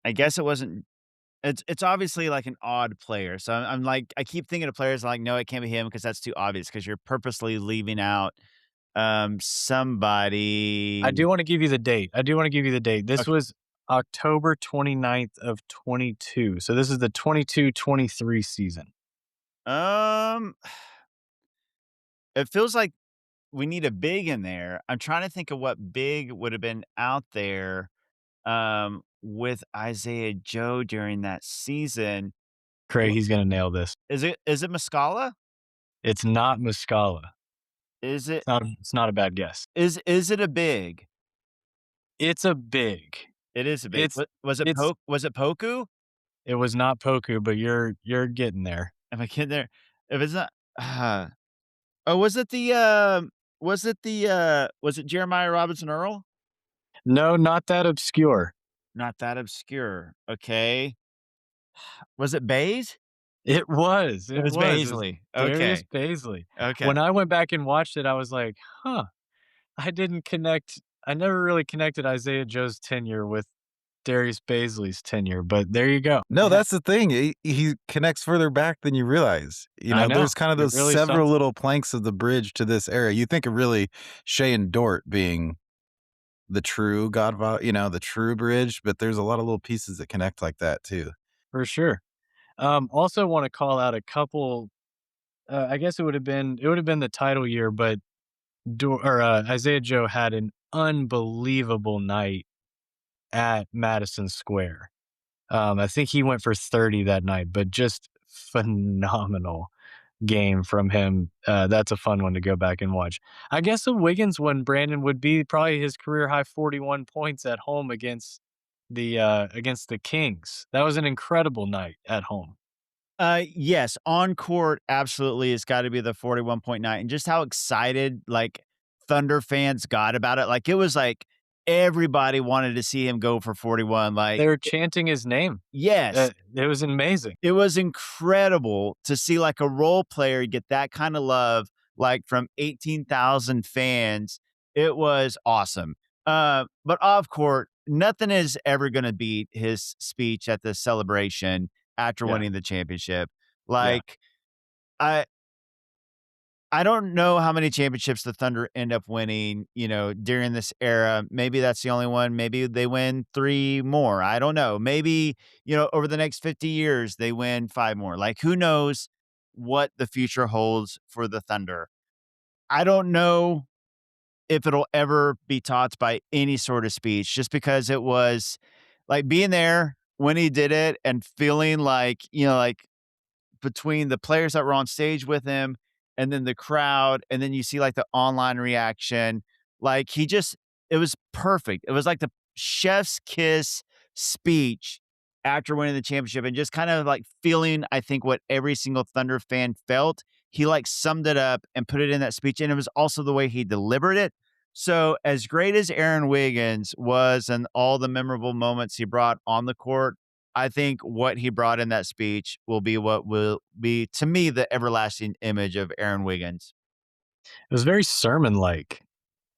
I guess it wasn't. It's obviously like an odd player. So I'm like, I keep thinking of players like, no, it can't be him because that's too obvious because you're purposely leaving out I somebody. do want to give you the date. This Okay. was October 29th of 22. So this is the 22-23 season. Um, it feels like we need a big in there. I'm trying to think of what big would have been out there with Isaiah Joe during that season. Cray, Wh- he's going to nail this. Is it Muscala? It's not Muscala. Is it It's not a bad guess. is it a big? It's a big. It is a big. It's it's Was it Poku? it was not Poku, but you're getting there. Am I kidding there? If it's not, oh, was it Jeremiah Robinson Earl? No, not that obscure. Not that obscure. Okay. Was it Bays? It was. It It was was. It was Baisley. Darius Okay. Baisley. Okay. When I went back and watched it, I was like, "Huh, I never really connected Isaiah Joe's tenure with Darius Baisley's tenure," but there you go. No, Yeah. that's the thing. He connects further back than you realize. I know. There's kind of It those really several sums it. little planks of the bridge to this era. You think of really Shea and Dort being the true godfather, the true bridge, but there's a lot of little pieces that connect like that too. For sure. Also wanna call out a couple, I guess it would have been the title year, but Isaiah Joe had an unbelievable night at Madison Square. I think he went for 30 that night, but just phenomenal game from him. That's a fun one to go back and watch. I guess the Wiggins one, Brandon, would be probably his career high 41 points at home against the Kings. That was an incredible night at home. Yes, on court, absolutely, it's got to be the 41.9, and just how excited like Thunder fans got about it. Like it was like everybody wanted to see him go for 41. Like, They were chanting his name. yes, It was amazing. it was incredible to see like a role player get that kind of love, like from 18,000 fans. It was awesome. But off court, nothing is ever going to beat his speech at the celebration after Yeah, winning the championship. yeah. Like, I I don't know how many championships the Thunder end up winning, during this era. Maybe that's the only one. Maybe they win 3 more. I don't know. Maybe, over the next 50 years, they win 5 more. Like, who knows what the future holds for the Thunder? I don't know if it'll ever be topped by any sort of speech just because it was like being there when he did it and feeling like, like between the players that were on stage with him and then the crowd, and then you see like the online reaction. Like it was perfect. It was like the chef's kiss speech after winning the championship and just kind of like feeling, I think, what every single Thunder fan felt. He like summed it up and put it in that speech. And it was also the way he delivered it. So, as great as Aaron Wiggins was and all the memorable moments he brought on the court, I think what he brought in that speech will be what will be, to me, the everlasting image of Aaron Wiggins. It was very sermon-like,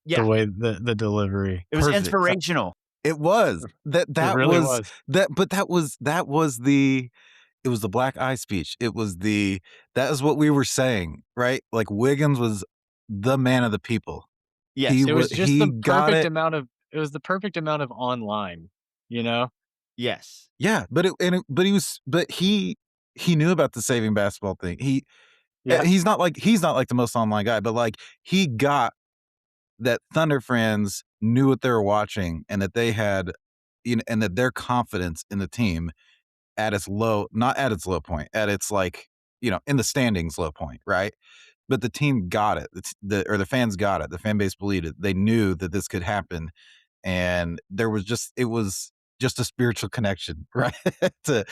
the Yeah, way the delivery. it was Perfect. inspirational. It was. That It that really was was. it was the black eye speech. That is what we were saying, right? Like Wiggins was the man of the people. He Yes, It was was just he the got perfect it. amount of it was the perfect amount of online, you know? yes, Yeah, but he knew about the saving basketball thing. Yeah. He's not like the most online guy, but like he got that Thunder fans knew what they were watching and that they had and that their confidence in the team at its low, not at its low point, at its like, in the standings low point, right? But the team got it. The fans got it. The fan base believed it. They knew that this could happen, and it was just a spiritual connection, right? To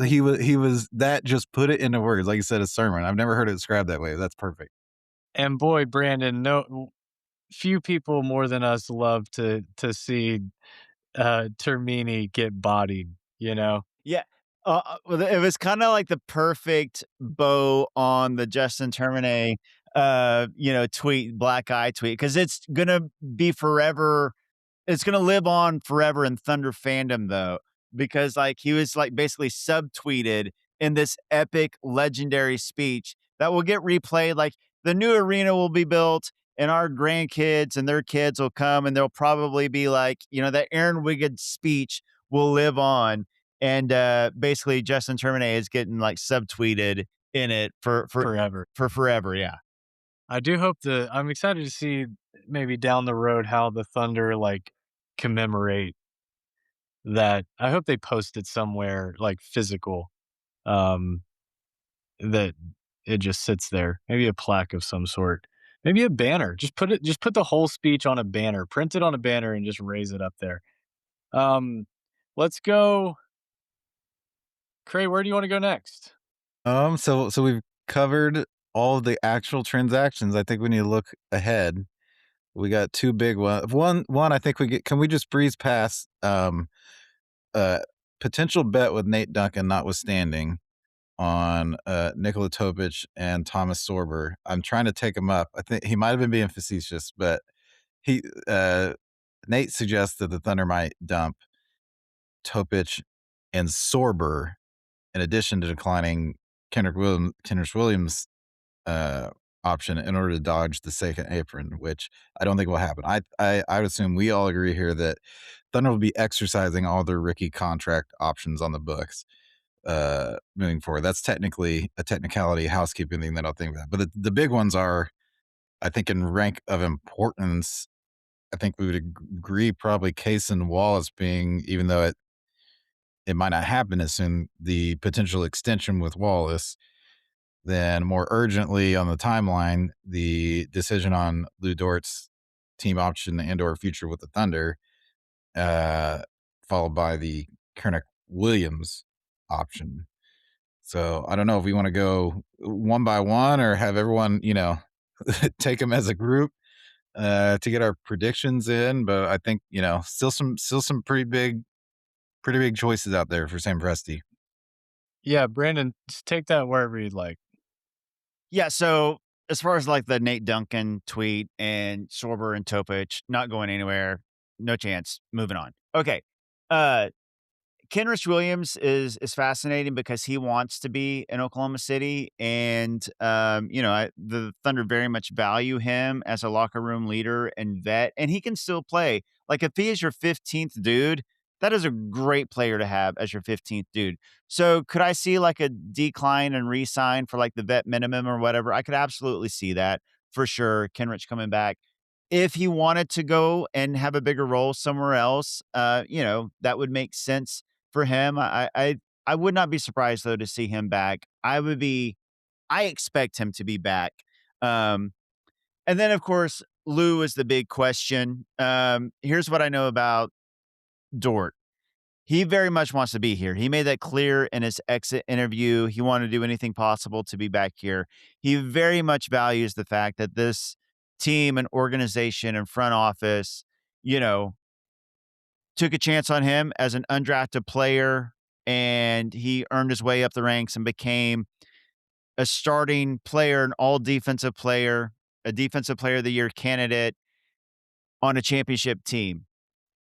he was that just put it into words, like you said, a sermon. I've never heard it described that way. That's perfect. And boy, Brandon, no few people more than us love to see, Termini get bodied, you know? Yeah. Well, it was kinda like the perfect bow on the Justin Termine, tweet, black eye tweet, because it's gonna be forever it's gonna live on forever in Thunder fandom though, because, like, he was, like, basically subtweeted in this epic legendary speech that will get replayed, like, the new arena will be built, and our grandkids and their kids will come, and they'll probably be like, that Aaron Wiggins speech will live on, and, basically Justin Termine is getting, like, subtweeted in it Forever. for forever, yeah. I do hope I'm excited to see maybe down the road how the Thunder, like, commemorate that. I hope they post it somewhere, like, physical, um, that it just sits there. Maybe a plaque of some sort. Maybe a banner. Just put the whole speech on a banner, print it on a banner, and just raise it up there. Um, let's go Cray, where do you wanna go next? So we've covered all of the actual transactions. I think we need to look ahead. We got two big one I think can we just breeze past uh potential bet with Nate Duncan notwithstanding on Nikola Topic and Thomas Sorber. I'm trying to take him up. I think he might have been being facetious, but he Nate suggests that the Thunder might dump Topic and Sorber in addition to declining Kendrick Williams uh, option in order to dodge the second apron, which I don't think will happen. I would assume we all agree here that Thunder will be exercising all their rookie contract options on the books moving forward. That's technically a technicality housekeeping thing that I'll think about. But the big ones are, I think, in rank of importance. I think we would agree probably Cason Wallace being, even though it might not happen as soon, the potential extension with Wallace. Then more urgently on the timeline, the decision on Lou Dort's team option and/or future with the Thunder, uh, followed by the Kernick Williams option. So I don't know if we want to go one by one or have everyone, take them as a group to get our predictions in. But I think still some pretty big choices out there for Sam Presti. Yeah, Brandon, just take that wherever you'd like. Yeah, so as far as, like, the Nate Duncan tweet and Sorber and Topic not going anywhere, no chance, moving on. Okay, uh Kenrich Williams is fascinating because he wants to be in Oklahoma City, and the Thunder very much value him as a locker room leader and vet, and he can still play. Like if he is your 15th dude, that is a great player to have as your 15th dude. So could I see like a decline and re-sign for like the vet minimum or whatever? I could absolutely see that for sure. Kenrich coming back. If he wanted to go and have a bigger role somewhere else, that would make sense for him. I would not be surprised though to see him back. I expect him to be back. Um, and then of course Lou is the big question. Here's what I know about Dort. He very much wants to be here. He made that clear in his exit interview. He wanted to do anything possible to be back here. He very much values the fact that this team and organization and front office, you know, took a chance on him as an undrafted player, and he earned his way up the ranks and became a starting player, an all defensive player, a defensive player of the year candidate on a championship team.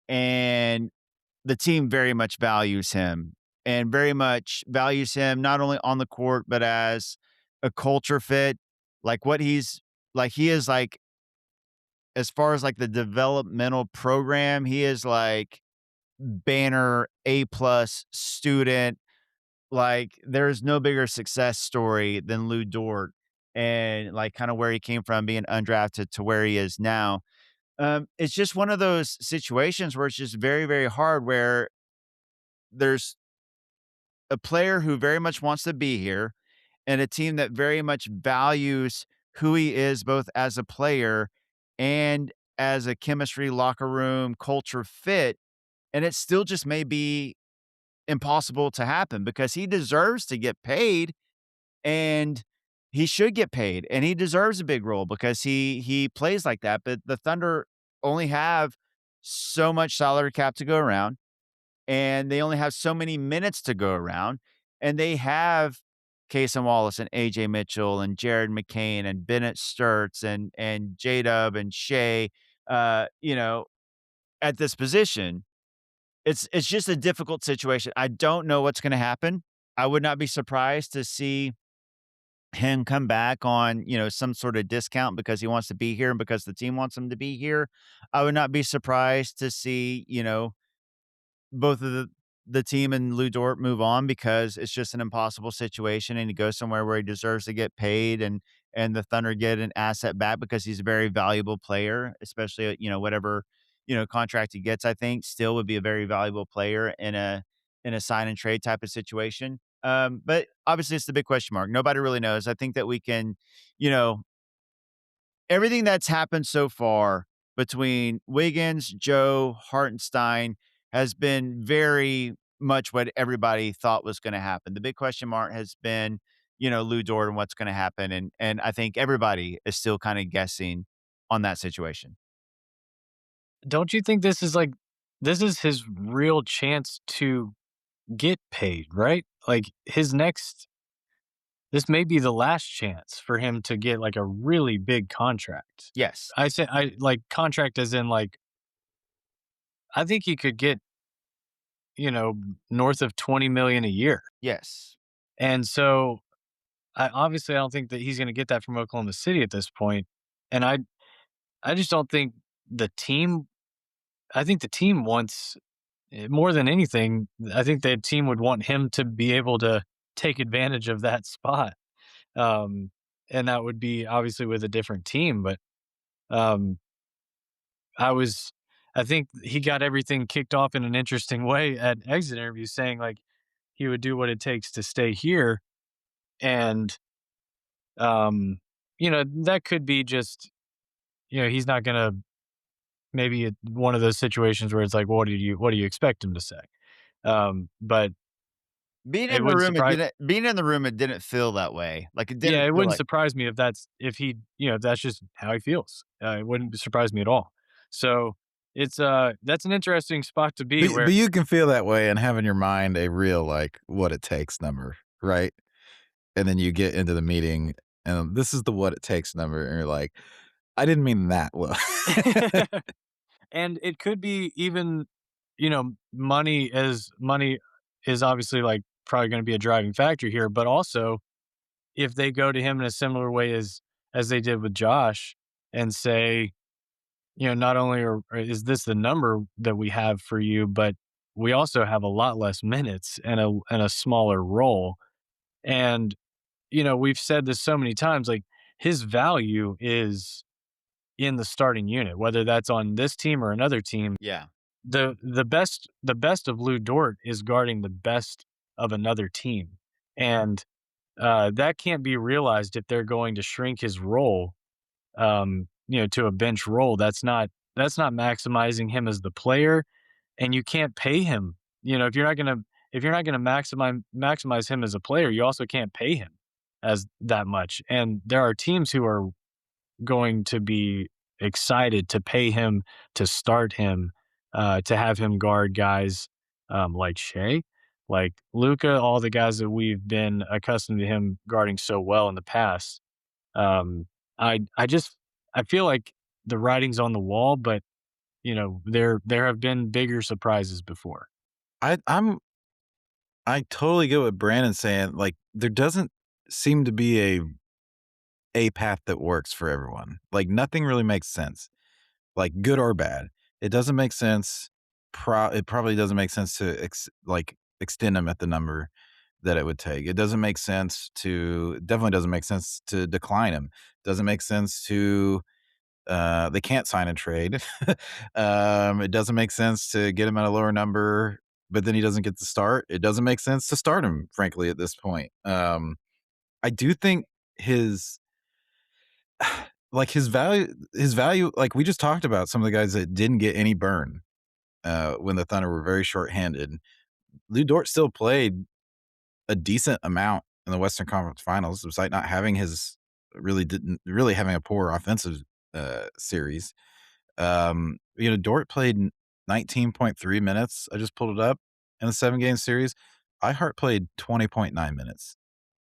And the team very much values him and very much values him not only on the court, but as a culture fit. Like what he's like, he is like, as far as like the developmental program, he is like banner A plus student. Like there's no bigger success story than Lou Dort and like kind of where he came from being undrafted to where he is now. It's just one of those situations where it's just very, very hard where there's a player who very much wants to be here and a team that very much values who he is both as a player and as a chemistry, locker room, culture fit, and it still just may be impossible to happen because he deserves to get paid, and he should get paid, and he deserves a big role because he plays like that, but the Thunder only have so much salary cap to go around, and they only have so many minutes to go around, and they have Cason Wallace and AJ Mitchell and Jared McCain and Bennett Sturts and J-Dub and Shea, you know, at this position. It's just a difficult situation. I don't know what's gonna happen. I would not be surprised to see him come back on, some sort of discount because he wants to be here and because the team wants him to be here. I would not be surprised to see, both of the team and Lou Dort move on because it's just an impossible situation, and he goes somewhere where he deserves to get paid, and the Thunder get an asset back because he's a very valuable player, especially, whatever, contract he gets, I think still would be a very valuable player in a sign and trade type of situation. But obviously it's the big question mark. Nobody really knows. I think that we can, you know, everything that's happened so far between Wiggins, Joe, Hartenstein has been very much what everybody thought was going to happen. The big question mark has been, Lou Dort and what's going to happen, and I think everybody is still kind of guessing on that situation. Don't you think this is his real chance to get paid, right? Like his next this may be the last chance for him to get like a really big contract. Yes. I say I like contract as in like I think he could get, you know, north of 20 million a year. Yes. And so I don't think that he's going to get that from Oklahoma City at this point. And I just don't think the team I think the team wants more than anything, I think the team would want him to be able to take advantage of that spot. Um, and that would be obviously with a different team, but um, I was I think he got everything kicked off in an interesting way at exit interview saying like he would do what it takes to stay here and um that could be just he's not going to maybe one of those situations where it's like what do you expect him to say? But it wouldn't surprise Being in the room, it didn't feel that way. Like it yeah, didn't it feel wouldn't like surprise me if if that's just how he feels. It wouldn't surprise me at all. So it's that's an interesting spot to be But where you can feel that way and have in your mind a real, like, what it takes number, right? And then you get into the meeting, and this is the what it takes number, and you're like, "I didn't mean that well." and it could be even money is obviously like probably going to be a driving factor here, but also if they go to him in a similar way as they did with Josh and say, not only is this the number that we have for you, but we also have a lot less minutes and a smaller role. And we've said this so many times, like his value is in the starting unit, whether that's on this team or another team. yeah. The best of Lou Dort is guarding the best of another team, and that can't be realized if they're going to shrink his role, to a bench role. That's not maximizing him as the player, and you can't pay him. If you're not gonna maximize him as a player, you also can't pay him as that much. And there are teams who are going to be excited to pay him, to start him, to have him guard guys like Shea, like Luca, all the guys that we've been accustomed to him guarding so well in the past. Um, I just I feel like the writing's on the wall, but there have been bigger surprises before. I I'm I totally get what Brandon's saying, like, there doesn't seem to be a path that works for everyone. Like, nothing really makes sense, like, good or bad. It doesn't make sense. It probably doesn't make sense to extend them at the number that it would take. It doesn't make sense to definitely doesn't make sense to decline him. Doesn't make sense to They can't sign and trade. It doesn't make sense to get him at a lower number, but then he doesn't get to start. It doesn't make sense to start him, frankly, at this point. I do think his his value, like we just talked about some of the guys that didn't get any burn when the Thunder were very shorthanded. Lou Dort still played a decent amount in the Western Conference Finals, despite not having his really having a poor offensive series. Dort played 19.3 minutes. I just pulled it up in the 7-game series. Hart played 20.9 minutes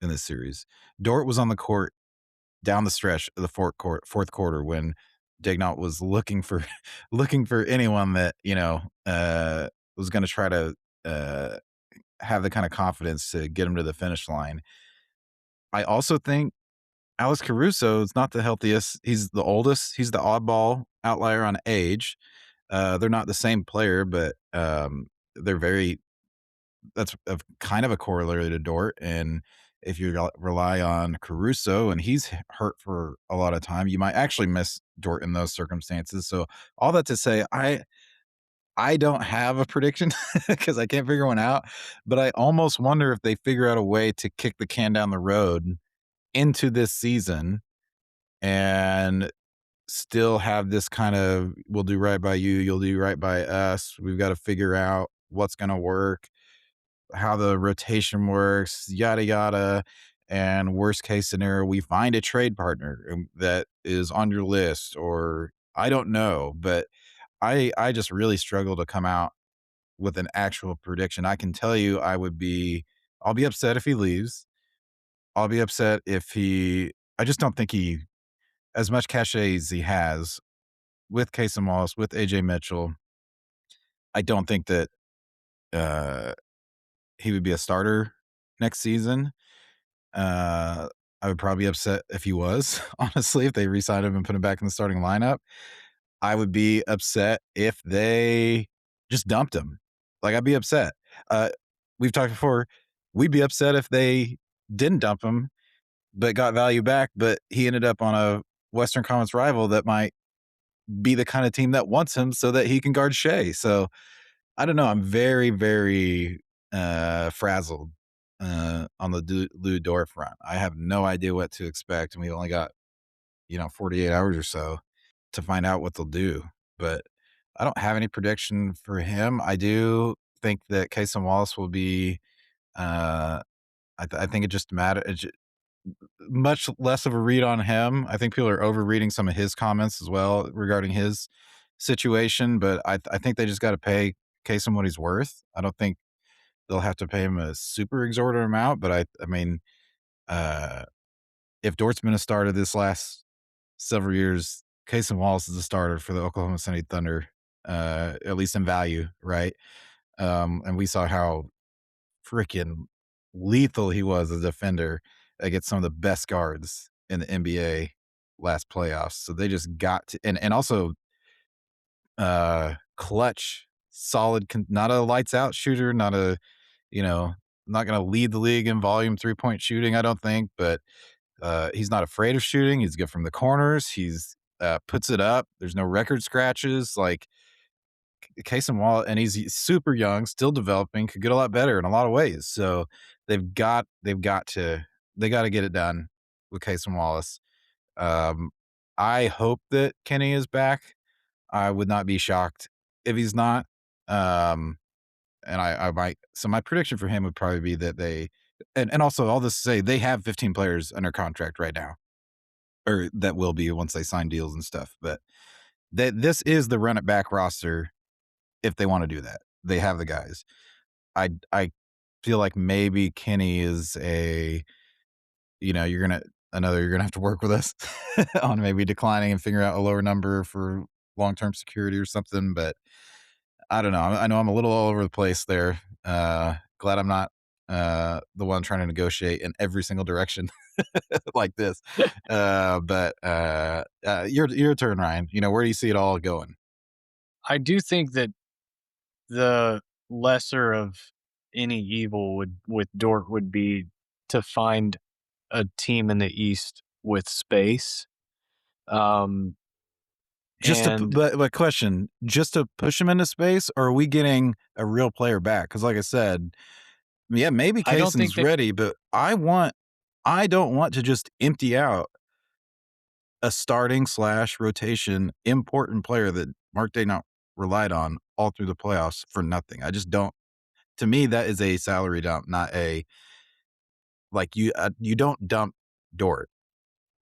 in this series. Dort was on the court down the stretch of the fourth quarter when Daignault was looking for looking for anyone that, was gonna try to, uh, have the kinda confidence to get him to the finish line. I also think Alex Caruso is not the healthiest. He's the oldest. He's the oddball outlier on age. They're not the same player, but, they're very that's a kind of a corollary to Dort, and if you rely on Caruso and he's hurt for a lot of time, you might actually miss Dort in those circumstances. So all that to say, I don't have a prediction because I can't figure one out, but I almost wonder if they figure out a way to kick the can down the road into this season and still have this kind of we'll do right by you, you'll do right by us. We've got to figure out what's going to work, how the rotation works, yada yada. And worst case scenario, we find a trade partner that is on your list, or I don't know, but I just really struggle to come out with an actual prediction. I can tell you, I'll be upset if he leaves. I'll be upset if he. I just don't think he, as much cachet as he has with Cason Wallace, with AJ Mitchell. I don't think that uh, he would be a starter next season. Uh, I would probably be upset if he was, honestly, if they re-signed him and put him back in the starting lineup. I would be upset if they just dumped him. Like, I'd be upset. Uh, we've talked before. We'd be upset if they didn't dump him, but got value back, but he ended up on a Western Conference rival that might be the kind of team that wants him so that he can guard Shea. So I don't know. I'm very, very frazzled on the Lou Dort front. I have no idea what to expect, and we only got 48 hours or so to find out what they'll do. But I don't have any prediction for him. I do think that Cason Wallace will be. Uh, I think it just matter. Much less of a read on him. I think people are overreading some of his comments as well regarding his situation, but I think they just got to pay Kasem what he's worth. I don't think they'll have to pay him a super exorbitant amount, but I mean, uh, if Dort's been a starter this last several years, Kasem Wallace is a starter for the Oklahoma City Thunder, at least in value, right? And we saw how freaking lethal he was as a defender against some of the best guards in the NBA last playoffs. So they just got to, and also clutch, solid, not a lights out shooter, not a, you know, not going to lead the league in volume 3-point shooting, I don't think, but he's not afraid of shooting. He's good from the corners. He's puts it up. There's no record scratches. Like Cason Wallace, and he's super young, still developing, could get a lot better in a lot of ways. So they got to get it done with Cason Wallace. Um, I hope that Kenny is back. I would not be shocked if he's not. Um, and I might. So my prediction for him would probably be that and also all this to say they have 15 players under contract right now, or that will be once they sign deals and stuff. But that this is the run it back roster if they want to do that. They have the guys. I feel like maybe Kenny is you're gonna have to work with us on maybe declining and figure out a lower number for long term security or something. But I don't know. I know I'm a little all over the place there. Glad I'm not the one trying to negotiate in every single direction like this. But your turn, Ryan. Where do you see it all going? I do think that the lesser of any evil would with Dort would be to find a team in the East with space. Um, Just to p And but question, just to push him into space, or are we getting a real player back? Because, like I said, yeah, maybe I don't think Cason's that ready, but I don't want to just empty out a starting/rotation important player that Mark Daigneault relied on all through the playoffs for nothing. I just don't. To me, that is a salary dump, not a like, you don't dump Dort.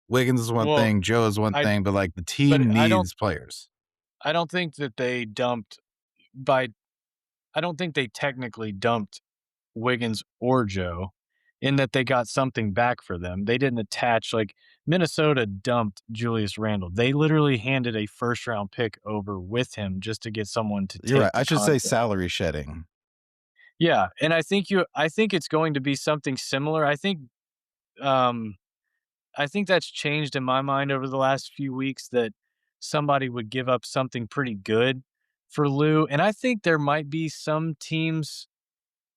Wiggins is one well, thing, Joe is one I thing, but, like, the but team needs players. I don't think that they dumped by I don't think they technically dumped Wiggins or Joe in that they got something back for them. They didn't attach like Minnesota dumped Julius Randle. They literally handed a first round pick over with him just to get someone to You're right, take I the should say contract. salary shedding. Yeah, and I think it's going to be something similar. Um I think that's changed in my mind over the last few weeks that somebody would give up something pretty good for Lou. And I think there might be some teams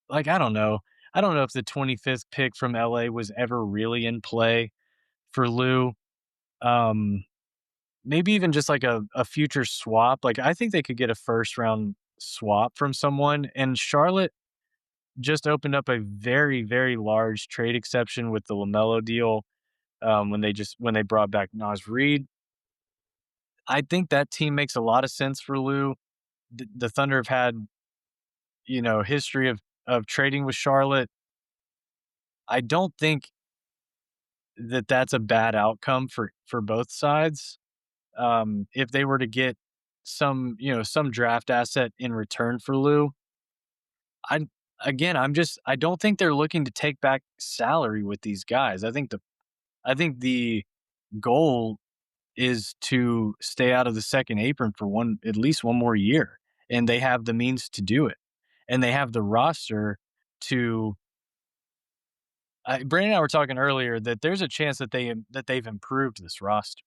like I don't know. I don't know if the 25th pick from LA was ever really in play for Lou. Um, maybe even just like a future swap. Like I think they could get a first round swap from someone. And Charlotte just opened up a very, very large trade exception with the LaMelo deal when they brought back Nas Reed. I think that team makes a lot of sense for Lou. The Thunder have had, history of trading with Charlotte. I don't think that that's a bad outcome for both sides. If they were to get some draft asset in return for Lou, I I don't think they're looking to take back salary with these guys. I think the goal is to stay out of the second apron for at least one more year, and they have the means to do it, and they have the roster to. Brandon and I were talking earlier that there's a chance that they've improved this roster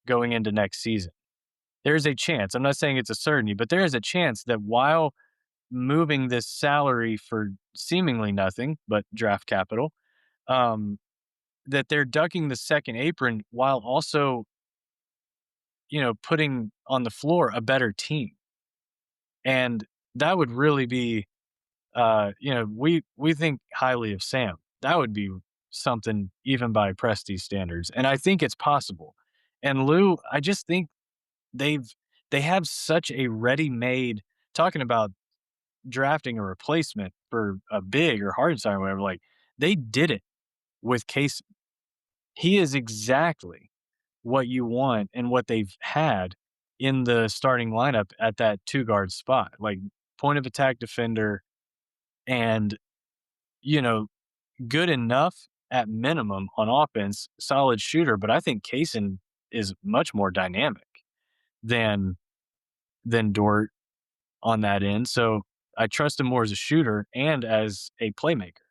going into next season. There's a chance. I'm not saying it's a certainty, but there is a chance that while moving this salary for seemingly nothing but draft capital, um, that they're ducking the second apron while also, putting on the floor a better team. And that would really be, we think highly of Sam. That would be something even by Presti's standards. And I think it's possible. And Lou, I just think they've they have such a ready-made talking about drafting a replacement for a big or Hardenstein or whatever, like, they did it with Case. He is exactly what you want and what they've had in the starting lineup at that two-guard spot, like, point of attack defender and, you know, good enough at minimum on offense, solid shooter, but I think Cason is much more dynamic than Dort on that end. So I trust him more as a shooter and as a playmaker.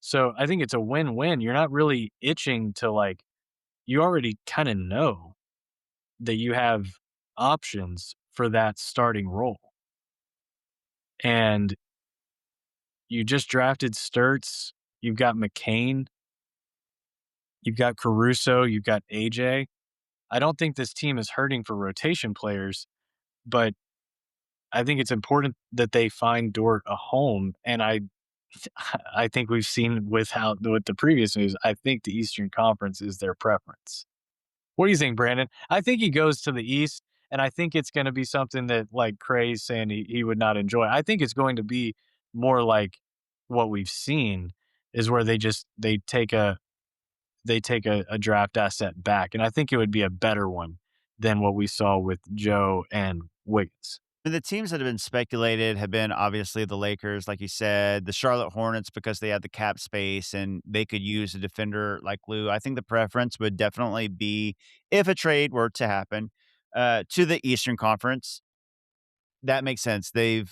So I think it's a win-win. You're not really itching to like you already kind of know that you have options for that starting role. And you just drafted Sturts, you've got McCain, you've got Caruso, you've got AJ. I don't think this team is hurting for rotation players, but I think it's important that they find Dort a home, and I think we've seen with the previous news, I think the Eastern Conference is their preference. What do you think, Brandon? I think he goes to the East, and I think it's gonna be something that, like, Cray's saying he would not enjoy. I think it's going to be more like what we've seen is where they take a draft asset back, and I think it would be a better one than what we saw with Joe and Wiggins. And the teams that have been speculated have been obviously the Lakers, like you said, the Charlotte Hornets because they had the cap space and they could use a defender like Lou. I think the preference would definitely be if a trade were to happen to the Eastern Conference. That makes sense. They've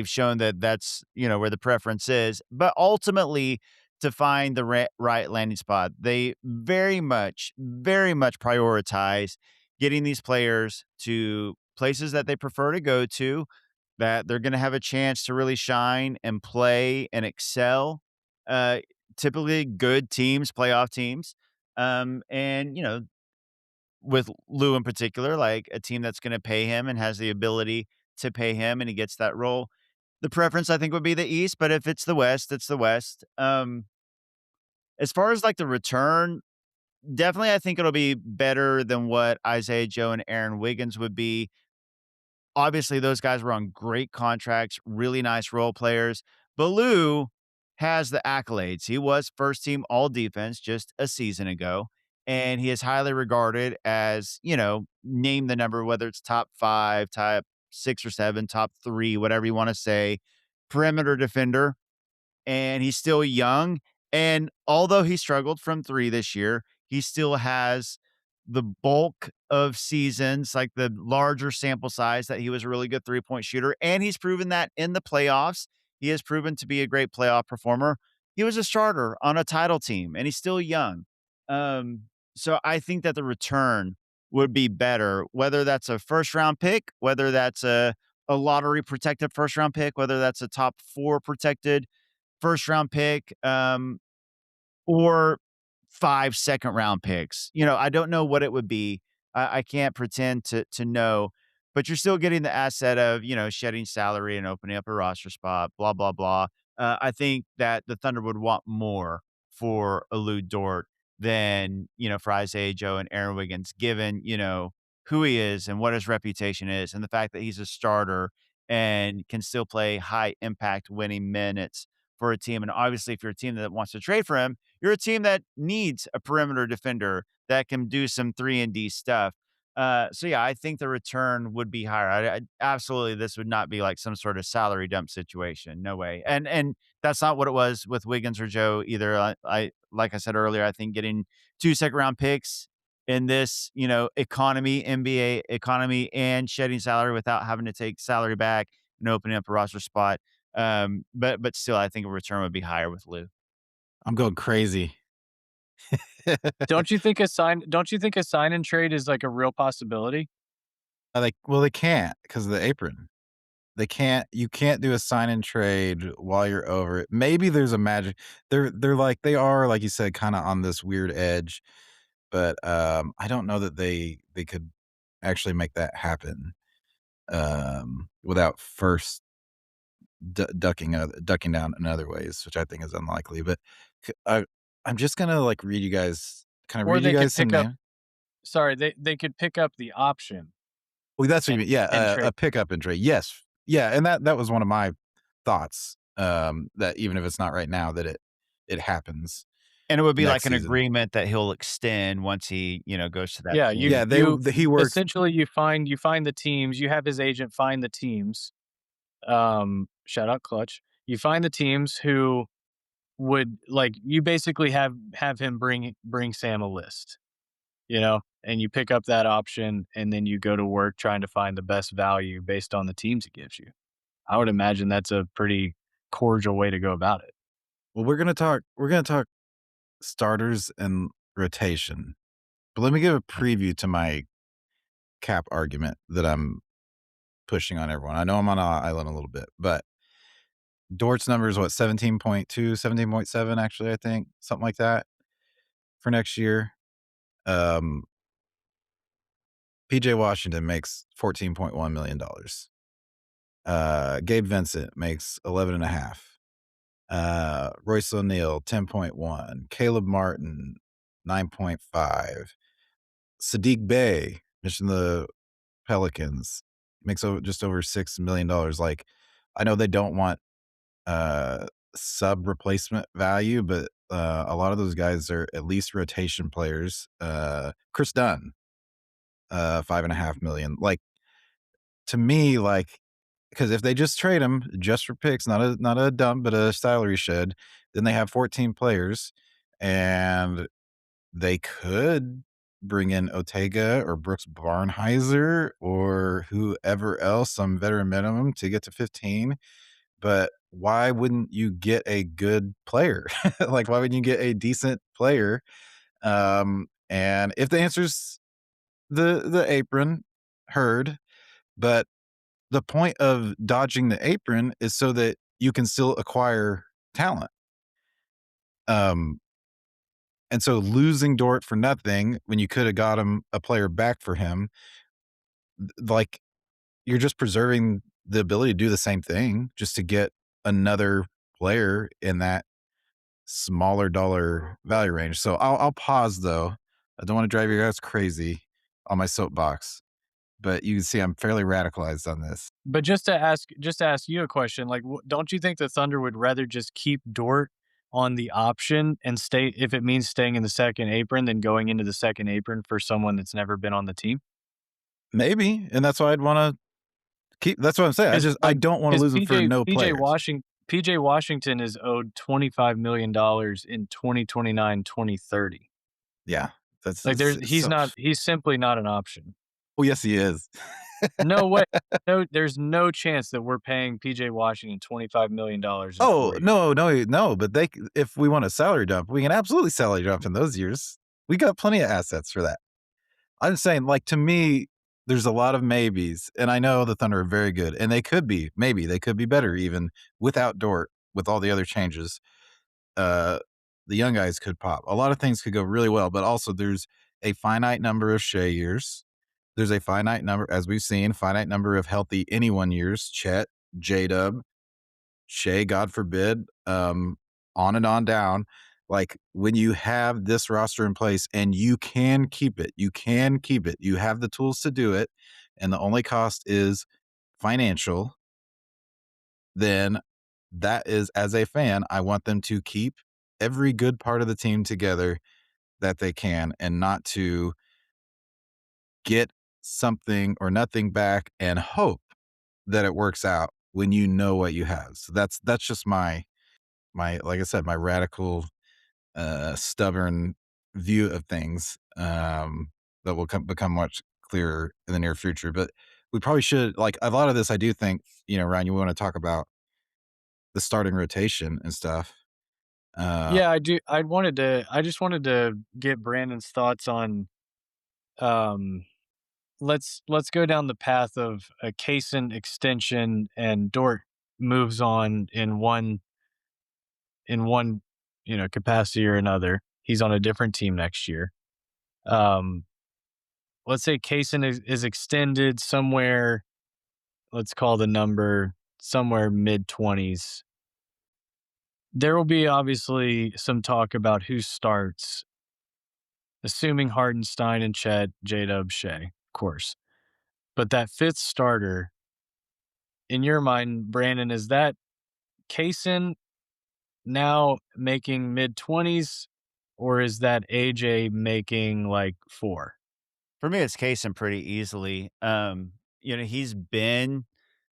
shown that that's, where the preference is, but ultimately to find the right landing spot, they very much prioritize getting these players to places that they prefer to go to, that they're going to have a chance to really shine and play and excel. Uh, Typically good teams, playoff teams. And with Lou in particular, like a team that's gonna pay him and has the ability to pay him and he gets that role. The preference, I think, would be the East, but if it's the West, it's the West. As far as, like, the return, definitely I think it'll be better than what Isaiah Joe and Aaron Wiggins would be. Obviously, those guys were on great contracts, really nice role players. But Lou has the accolades. He was first team all defense just a season ago. And he is highly regarded as, name the number, whether it's top five, top 6 or 7, top three, whatever you want to say, perimeter defender, and he's still young. And although he struggled from three this year, he still has the bulk of seasons, like the larger sample size, that he was a really good 3-point shooter. And he's proven that in the playoffs. He has proven to be a great playoff performer. He was a starter on a title team, and he's still young. Um, so I think that the return would be better, whether that's a first round pick, whether that's a lottery protected first round pick, whether that's a top 4 protected first round pick, or 5 second round picks. I don't know what it would be. I can't pretend to know, but you're still getting the asset of, shedding salary and opening up a roster spot, blah, blah, blah. I think that the Thunder would want more for a Lou Dort than, for Isaiah Joe and Aaron Wiggins, given, who he is and what his reputation is, and the fact that he's a starter and can still play high impact winning minutes for a team. And obviously, if you're a team that wants to trade for him, you're a team that needs a perimeter defender that can do some 3-and-D stuff. So yeah, I think the return would be higher. Absolutely, this would not be like some sort of salary dump situation. No way. And that's not what it was with Wiggins or Joe either. I like I said earlier, I think getting 2 second round picks in this, economy, NBA economy, and shedding salary without having to take salary back and opening up a roster spot. But still, I think a return would be higher with Lou. I'm going crazy. Don't you think a sign and trade is like a real possibility? They can't because of the apron. You can't do a sign and trade while you're over it. Maybe there's a magic. They are, like you said, kinda on this weird edge, but, I don't know that they could actually make that happen, without first ducking down in other ways, which I think is unlikely, but c I'm just gonna, like, read you guys can I Or read you they could guys some pick up names? sorry, they could pick up the option Well, that's what you and mean. Yeah, and trade. a pickup and trade. Yes. Yeah, and that was one of my thoughts, that even if it's not right now, that it happens And it would be like next an season. agreement that he'll extend once he, goes to that Yeah, team. Yeah, he works. essentially you find the teams, you have his agent find the teams, shout out Clutch. You find the teams who would like you basically have him bring Sam a list, and you pick up that option and then you go to work trying to find the best value based on the teams he gives you. I would imagine that's a pretty cordial way to go about it. Well, we're gonna talk starters and rotation, but let me give a preview to my cap argument that I'm pushing on everyone. I know I'm on an island a little bit, but Dort's number is what, 17.2, 17.7, actually, I think, something like that for next year. Um, PJ Washington makes $14.1 million. Gabe Vincent makes 11 and a half. Royce O'Neal, 10.1. Caleb Martin, 9.5. Sadiq Bey, mentioned the Pelicans, makes just over $6 million. Like, I know they don't want sub replacement value, but a lot of those guys are at least rotation players. Chris Dunn, 5.5 million. Like, to me, like, because if they just trade him just for picks, not a dump, but a salary shed, then they have 14 players, and they could bring in Otega or Brooks Barnhizer or whoever else, some veteran minimum to get to 15. But why wouldn't you get a good player? Like, why wouldn't you get a decent player? And if the answer's the apron, heard, but the point of dodging the apron is so that you can still acquire talent. Um, And so losing Dort for nothing when you could have got him a player back for him, like you're just preserving the ability to do the same thing just to get another player in that smaller dollar value range. So I'll pause though. I don't want to drive you guys crazy on my soapbox, but you can see I'm fairly radicalized on this. But just to ask you a question, like, don't you think the Thunder would rather just keep Dort on the option and stay if it means staying in the second apron than going into the second apron for someone that's never been on the team? Maybe, and that's why I'd want to keep. That's what I'm saying. Because I like, don't want to because lose them for PJ no PJ players. Washington PJ Washington is owed $25 million in 2029, 2030. Yeah, Like, so. he's simply not an option. Well, yes, he is. No way. No, there's no chance that we're paying PJ Washington $25 million in Oh 4 years. no, but if we want a salary dump, we can absolutely salary dump in those years. We got plenty of assets for that. I'm saying, like, to me, there's a lot of maybes, and I know the Thunder are very good, and they could be, maybe they could be better even without Dort, with all the other changes. Uh, the young guys could pop. A lot of things could go really well, but also there's a finite number of Shea years. There's a finite number, as we've seen, finite number of healthy anyone years. Chet, J-Dub, Shea, God forbid, on and on down. Like, when you have this roster in place and you can keep it, you have the tools to do it, and the only cost is financial, then that is, as a fan, I want them to keep every good part of the team together that they can and not to get something or nothing back and hope that it works out when you know what you have. So that's just my like I said, my radical, stubborn view of things, that will become much clearer in the near future. But we probably should, like, a lot of this, I do think, Ryan, you want to talk about the starting rotation and stuff. Uh, Yeah, I do. I just wanted to get Brandon's thoughts on, um, let's go down the path of a Cason extension and Dort moves on in one, capacity or another. He's on a different team next year. Um, let's say Cason is extended somewhere, let's call the number somewhere mid-20s. There will be obviously some talk about who starts, assuming Hardenstein and Chet, J-Dub, Shea, of course. But that fifth starter, in your mind, Brandon, is that Cason now making mid-20s, or is that AJ making, like, 4? For me, it's Cason pretty easily. He's been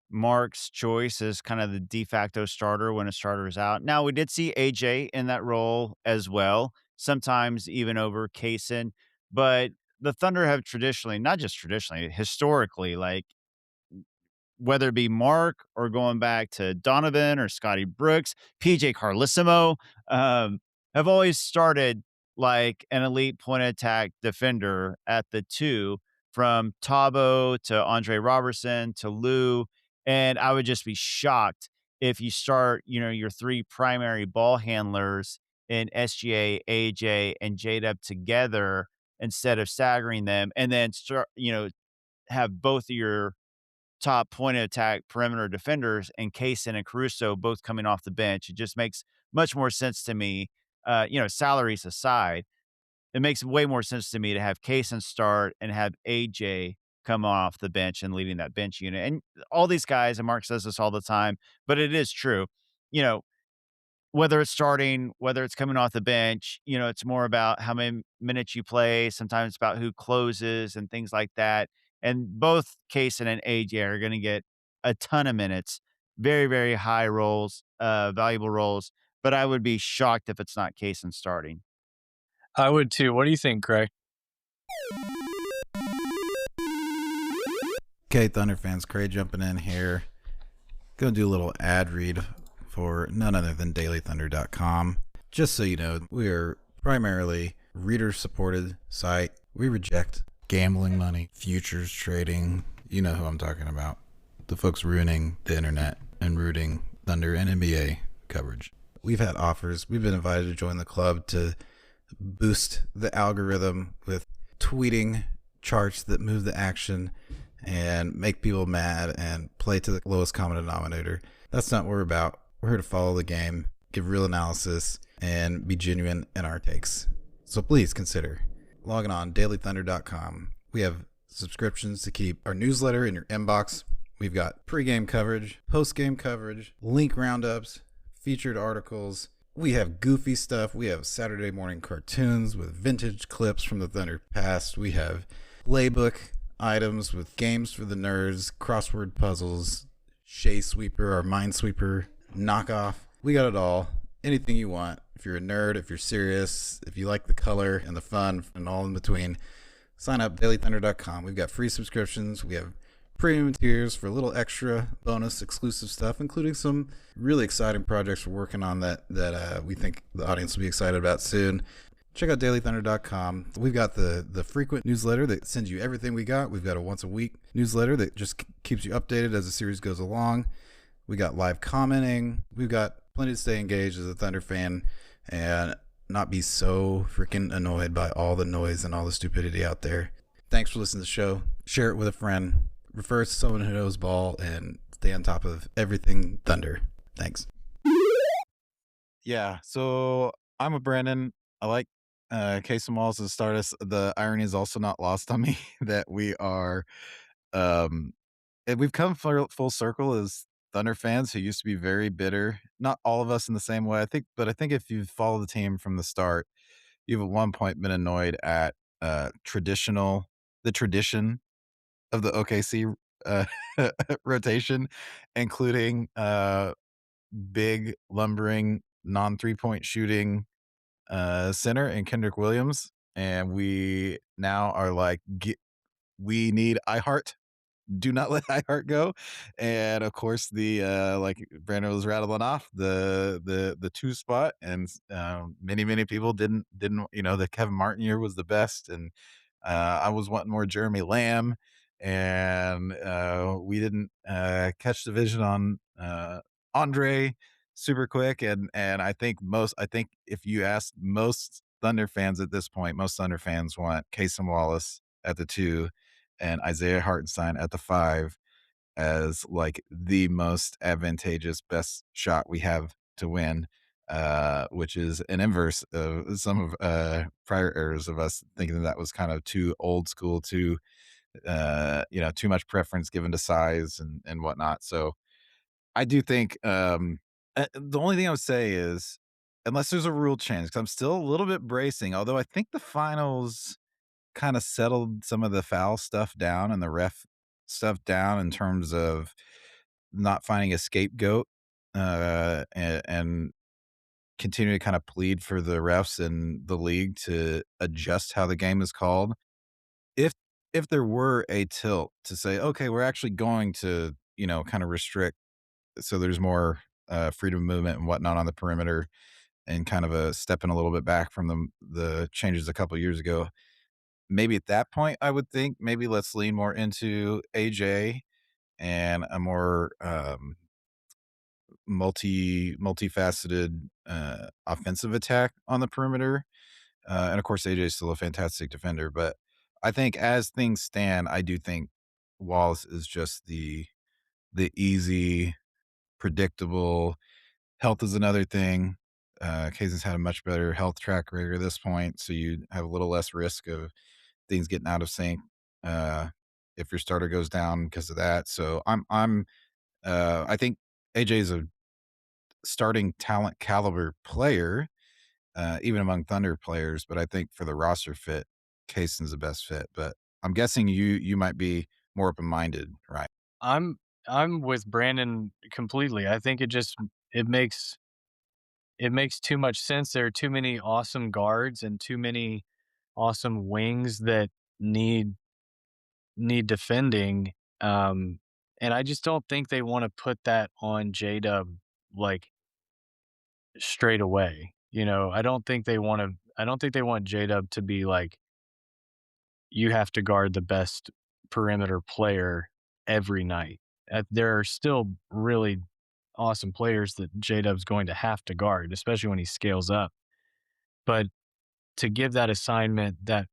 Mark's choice as kind of the de facto starter when a starter is out. Now, we did see AJ in that role as well, sometimes even over Cason, but the Thunder have traditionally, not just traditionally, historically, like whether it be Mark or going back to Donovan or Scotty Brooks, PJ Carlissimo, have always started like an elite point of attack defender at the two, from Tabo to Andre Robertson to Lou. And I would just be shocked if you start, your three primary ball handlers in SGA, AJ, and JDub together instead of staggering them, and then start, have both of your top point of attack perimeter defenders and Cason and Caruso both coming off the bench. It just makes much more sense to me. Salaries aside, it makes way more sense to me to have Cason start and have AJ come off the bench and leading that bench unit. And all these guys, and Mark says this all the time, but it is true. You know, whether it's starting, whether it's coming off the bench, it's more about how many minutes you play. Sometimes it's about who closes and things like that. And both Kaysen and AJ are going to get a ton of minutes, very, very high roles, valuable roles. But I would be shocked if it's not Kaysen starting. I would too. What do you think, Craig? okay, Thunder fans, Cray jumping in here. Gonna do a little ad read for none other than dailythunder.com. Just so you know, we are primarily reader-supported site. We reject gambling money, futures trading. You know who I'm talking about. The folks ruining the internet and rooting Thunder and NBA coverage. We've had offers. We've been invited to join the club to boost the algorithm with tweeting charts that move the action and make people mad and play to the lowest common denominator. That's not what we're about. We're here to follow the game, give real analysis, and be genuine in our takes. So please consider logging on dailythunder.com. We have subscriptions to keep our newsletter in your inbox. We've got pregame coverage, postgame coverage, link roundups, featured articles. We have goofy stuff. We have Saturday morning cartoons with vintage clips from the Thunder past. We have playbook items with games for the nerds, crossword puzzles, Shea Sweeper or Minesweeper knockoff. We got it all. Anything you want. If you're a nerd, if you're serious, if you like the color and the fun and all in between, sign up dailythunder.com. We've got free subscriptions. We have premium tiers for a little extra bonus exclusive stuff, including some really exciting projects we're working on that we think the audience will be excited about soon. Check out dailythunder.com. We've got the frequent newsletter that sends you everything we got. We've got a once a week newsletter that just keeps you updated as the series goes along. We got live commenting. We've got plenty to stay engaged as a Thunder fan and not be so freaking annoyed by all the noise and all the stupidity out there. Thanks for listening to the show. Share it with a friend. Refer to someone who knows ball and stay on top of everything Thunder. Thanks. Yeah, so I'm a Brandon. I like Cason Wallace as Stardust. The irony is also not lost on me that we are and we've come full circle as Thunder fans who used to be very bitter. Not all of us in the same way, I think, but I think if you've followed the team from the start, you've at one point been annoyed at the tradition of the OKC uh, rotation, including big lumbering non 3 point shooting center and Kendrick Williams. And we now are like, we need I Heart, do not let iHeart go. And of course, the like Brandon was rattling off the two spot, and many people didn't the Kevin Martin year was the best, and I was wanting more Jeremy Lamb, and we didn't catch the vision on Andre super quick, and I think if you ask most Thunder fans at this point, most Thunder fans want Cason Wallace at the 2 and Isaiah Hartenstein at the 5 as like the most advantageous best shot we have to win, which is an inverse of some of prior errors of us thinking that was kind of too old school, too too much preference given to size and whatnot. So I do think the only thing I would say is unless there's a rule change, because I'm still a little bit bracing, although I think the finals kind of settled some of the foul stuff down and the ref stuff down in terms of not finding a scapegoat, and continue to kind of plead for the refs and the league to adjust how the game is called. If if there were a tilt to say, okay, we're actually going to, kind of restrict so there's more freedom of movement and whatnot on the perimeter and kind of a stepping a little bit back from the changes a couple of years ago. Maybe at that point, I would think maybe let's lean more into AJ and a more multifaceted offensive attack on the perimeter. And of course, AJ is still a fantastic defender, but I think as things stand, I do think Wallace is just the easy, predictable. Health is another thing. Casey's had a much better health track record at this point, so you have a little less risk of things getting out of sync uh, if your starter goes down because of that. So I think AJ is a starting talent caliber player, even among Thunder players. But I think for the roster fit, Cason's the best fit. But I'm guessing you might be more open minded, right? I'm I'm with Brandon completely. I think it makes it makes too much sense. There are too many awesome guards and too many awesome wings that need need defending. And I just don't think they want to put that on J-Dub like straight away. I don't think they want J-Dub to be like, you have to guard the best perimeter player every night. There are still really awesome players that J-Dub's going to have to guard, especially when he scales up. But to give that assignment, that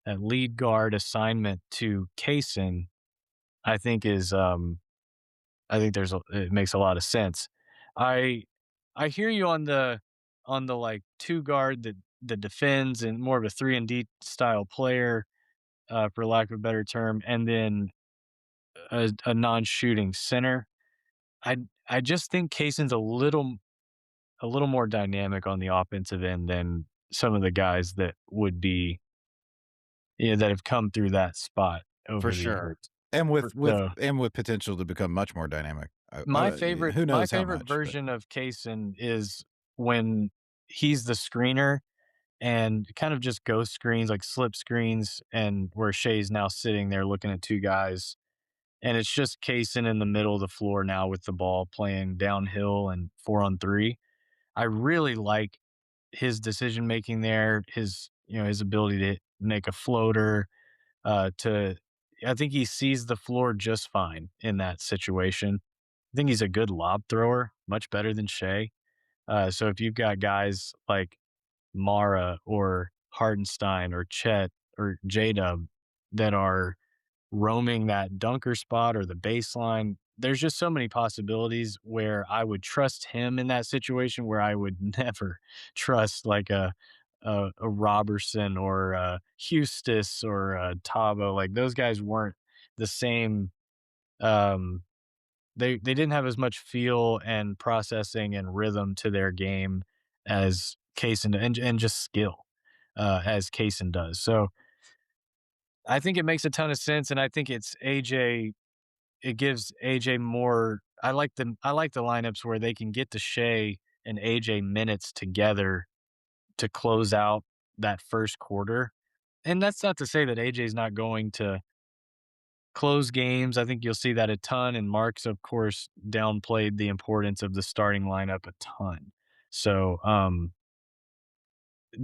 lead guard assignment to Cason, I think is, I think it makes a lot of sense. I I hear you on the, like, 2 guard that defends and more of a 3 and D style player, for lack of a better term, and then a non-shooting center. I I just think Cason's a little more dynamic on the offensive end than some of the guys that would be, that have come through that spot for over the sure. years. And For with So, and with potential to become much more dynamic. Who my knows how favorite much, but version of Cason is when he's the screener and kind of just ghost screens, like slip screens, and where Shea's now sitting there looking at 2 guys, and it's just Cason in the middle of the floor now with the ball playing downhill and 4 on 3. I really like his decision making there, his ability to make a floater, to I think he sees the floor just fine in that situation. I think he's a good lob thrower, much better than Shea. So if you've got guys like Mara or Hartenstein or Chet or J-Dub that are roaming that dunker spot or the baseline, there's just so many possibilities where I would trust him in that situation where I would never trust like a Robertson or a Hustis or a Tabo. Like those guys weren't the same. Um, they didn't have as much feel and processing and rhythm to their game as Kaysen and just skill as Kaysen does. So I think it makes a ton of sense, and I think it's AJ. It gives AJ more. I like the lineups where they can get to Shea and AJ minutes together to close out that first quarter. And that's not to say that AJ's not going to close games. I think you'll see that a ton. And Mark's, of course, downplayed the importance of the starting lineup a ton. So,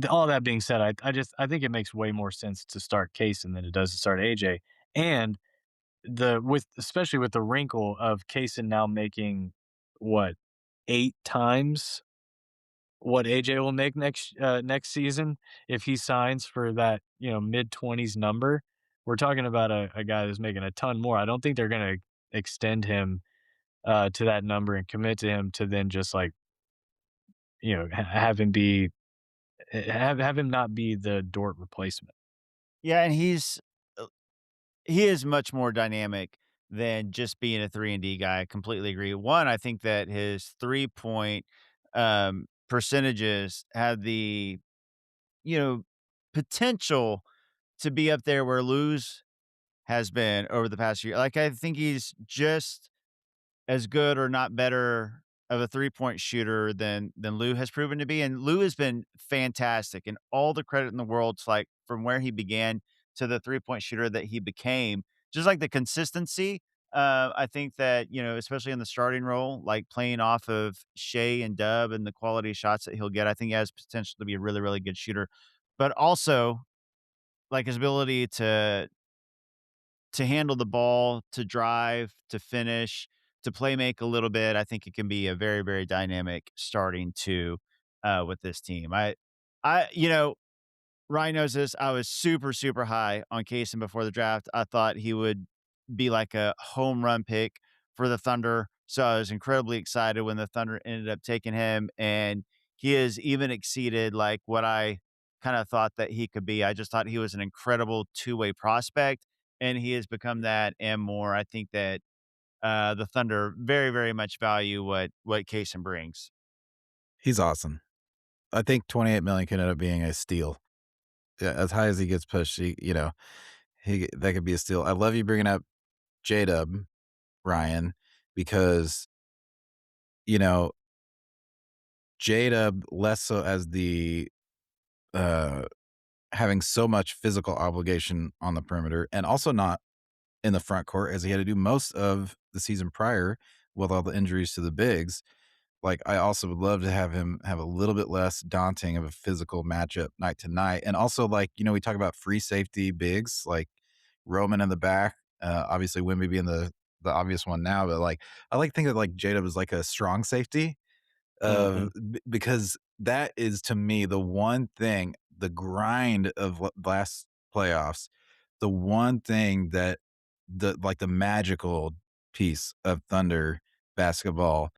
all that being said, I think it makes way more sense to start Kaysen than it does to start AJ. And especially with the wrinkle of Kaysen now making what 8 times what AJ will make next season if he signs for that, mid-20s number. We're talking about a guy that's making a ton more. I don't think they're gonna extend him, to that number and commit to him to then just, like, have him be have him not be the Dort replacement. Yeah, and uh, he is much more dynamic than just being a 3 and D guy. I completely agree. One, I think that his 3-point, percentages have the, you know, potential to be up there where Lou's has been over the past year. Like, I think he's just as good or not better of a three-point shooter than Lou has proven to be, and Lou has been fantastic, and all the credit in the world to, like, from where he began to the three-point shooter that he became. Just, like, the consistency, I think that, especially in the starting role, like, playing off of Shea and Dub and the quality of shots that he'll get, I think he has potential to be a really, really good shooter. But also, like, his ability to handle the ball, to drive, to finish, to play make a little bit. I think it can be a very, very dynamic starting two with this team. Ryan knows this. I was super, super high on Kaysen before the draft. I thought he would be like a home run pick for the Thunder. So I was incredibly excited when the Thunder ended up taking him. And he has even exceeded like what I kind of thought that he could be. I just thought he was an incredible two-way prospect. And he has become that and more. I think that the Thunder very, very much value what Kaysen brings. he's awesome. I think 28 million could end up being a steal. Yeah, as high as he gets pushed, that could be a steal. I love you bringing up J-Dub, Ryan, because, you know, J-Dub less so as uh, having so much physical obligation on the perimeter and also not in the front court as he had to do most of the season prior with all the injuries to the bigs. Like, I also would love to have him have a little bit less daunting of a physical matchup night to night. And also, like, we talk about free safety bigs, like Roman in the back, obviously Wimby being the obvious one now, but like I like to think of like Jada as like a strong safety Mhm. because that is to me the one thing. the grind of last playoffs, the one thing that the magical piece of Thunder basketball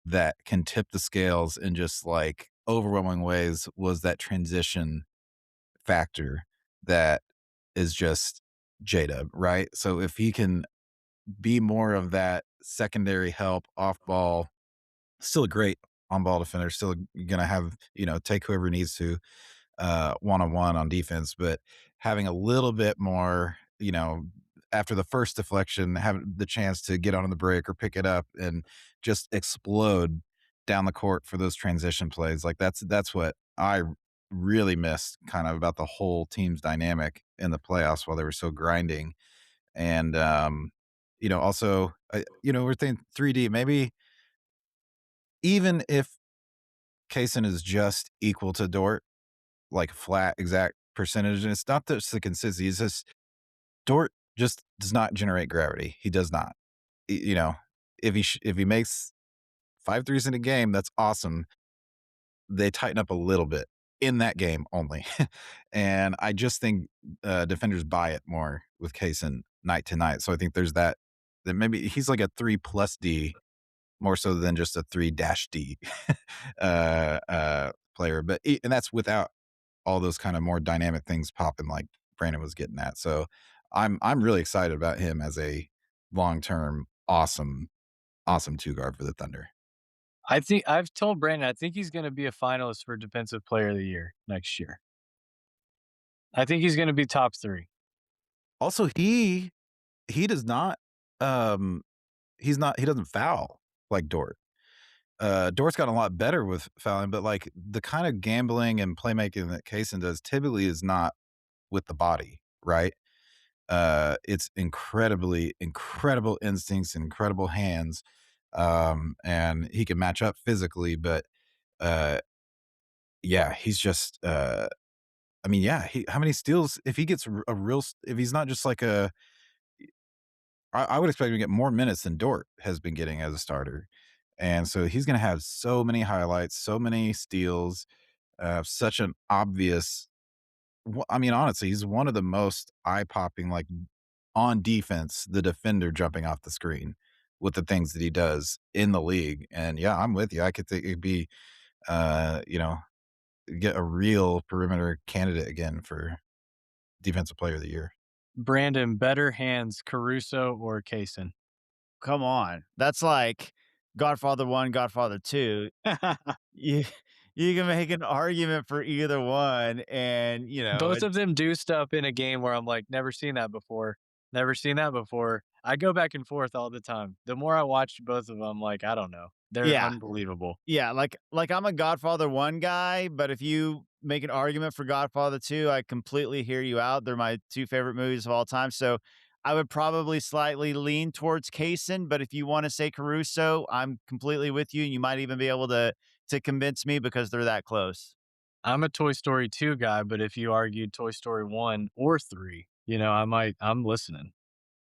that can tip the scales in just like overwhelming ways was that transition factor that is just J-Dub, right? So if he can be more of that secondary help off ball, still a great on ball defender, still gonna have, take whoever he needs to one on one on defense, but having a little bit more, after the first deflection, having the chance to get on the break or pick it up and just explode down the court for those transition plays. Like that's what I really missed kind of about the whole team's dynamic in the playoffs while they were so grinding. And also, we're thinking 3D, maybe even if Kaysen is just equal to Dort, like flat exact percentage, and it's not just the consistency, it's just Dort just does not generate gravity. He does not. You know, if he makes 5 threes in a game, that's awesome. They tighten up a little bit in that game only. And I just think, defenders buy it more with Kaysen night to night. So I think there's that maybe he's like a 3 plus D more so than just a 3 dash D, player. And that's without all those kind of more dynamic things popping like Brandon was getting at. So I'm really excited about him as a long-term awesome two guard for the Thunder. I think I've told Brandon I think he's gonna be a finalist for Defensive Player of the Year next year. I think he's gonna be top 3. Also, he does not um he doesn't foul like Dort. Dort's gotten a lot better with fouling, but like the kind of gambling and playmaking that Kaysen does typically is not with the body, right? It's incredible instincts, incredible hands, and he can match up physically. But uh, yeah, he's just. I mean, yeah. How many steals? If he gets a real, if he's not just like I would expect him to get more minutes than Dort has been getting as a starter, and so he's going to have so many highlights, so many steals, such an obvious. I mean, honestly, he's one of the most eye popping like on defense, the defender jumping off the screen with the things that he does in the league. And yeah, I'm with you. I could think it'd be, uh, you know, get a real perimeter candidate again for defensive player of the year. Brandon, better hands, Caruso or Kaysen? Come on. That's like Godfather 1, Godfather 2. You you can make an argument for either one and, Both of them do stuff in a game where I'm like, "Never seen that before. Never seen that before." I go back and forth all the time. The more I watch both of them, like, I don't know. They're yeah. unbelievable. Yeah, like I'm a Godfather 1 guy, but if you make an argument for Godfather 2, I completely hear you out. They're my 2 favorite movies of all time, so I would probably slightly lean towards Kaysen, but if you wanna say Caruso, I'm completely with you, and you might even be able to convince me because they're that close. I'm a Toy Story 2 guy, but if you argued Toy Story 1 or 3, I'm listening.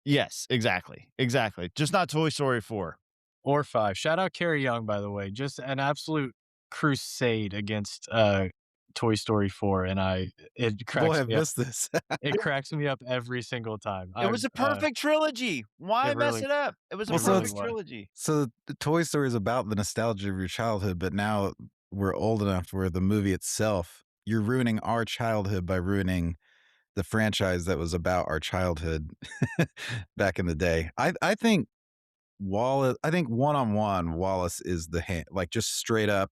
Yes, exactly, exactly. Just not Toy Story 4. Or 5. Shout out Carrie Young, by the way. Just an absolute crusade against, Toy Story 4, and it Boy, cracks I've me up. missed this. It cracks me up every single time. It was a perfect trilogy. Why It mess really it up? It was a it Well, so really it's perfect was. trilogy. so the Toy Story is about the nostalgia of your childhood, but now we're old enough where the movie itself, you're ruining our childhood by ruining the franchise that was about our childhood back in the day. I think one on one Wallace is the hand, like just straight up.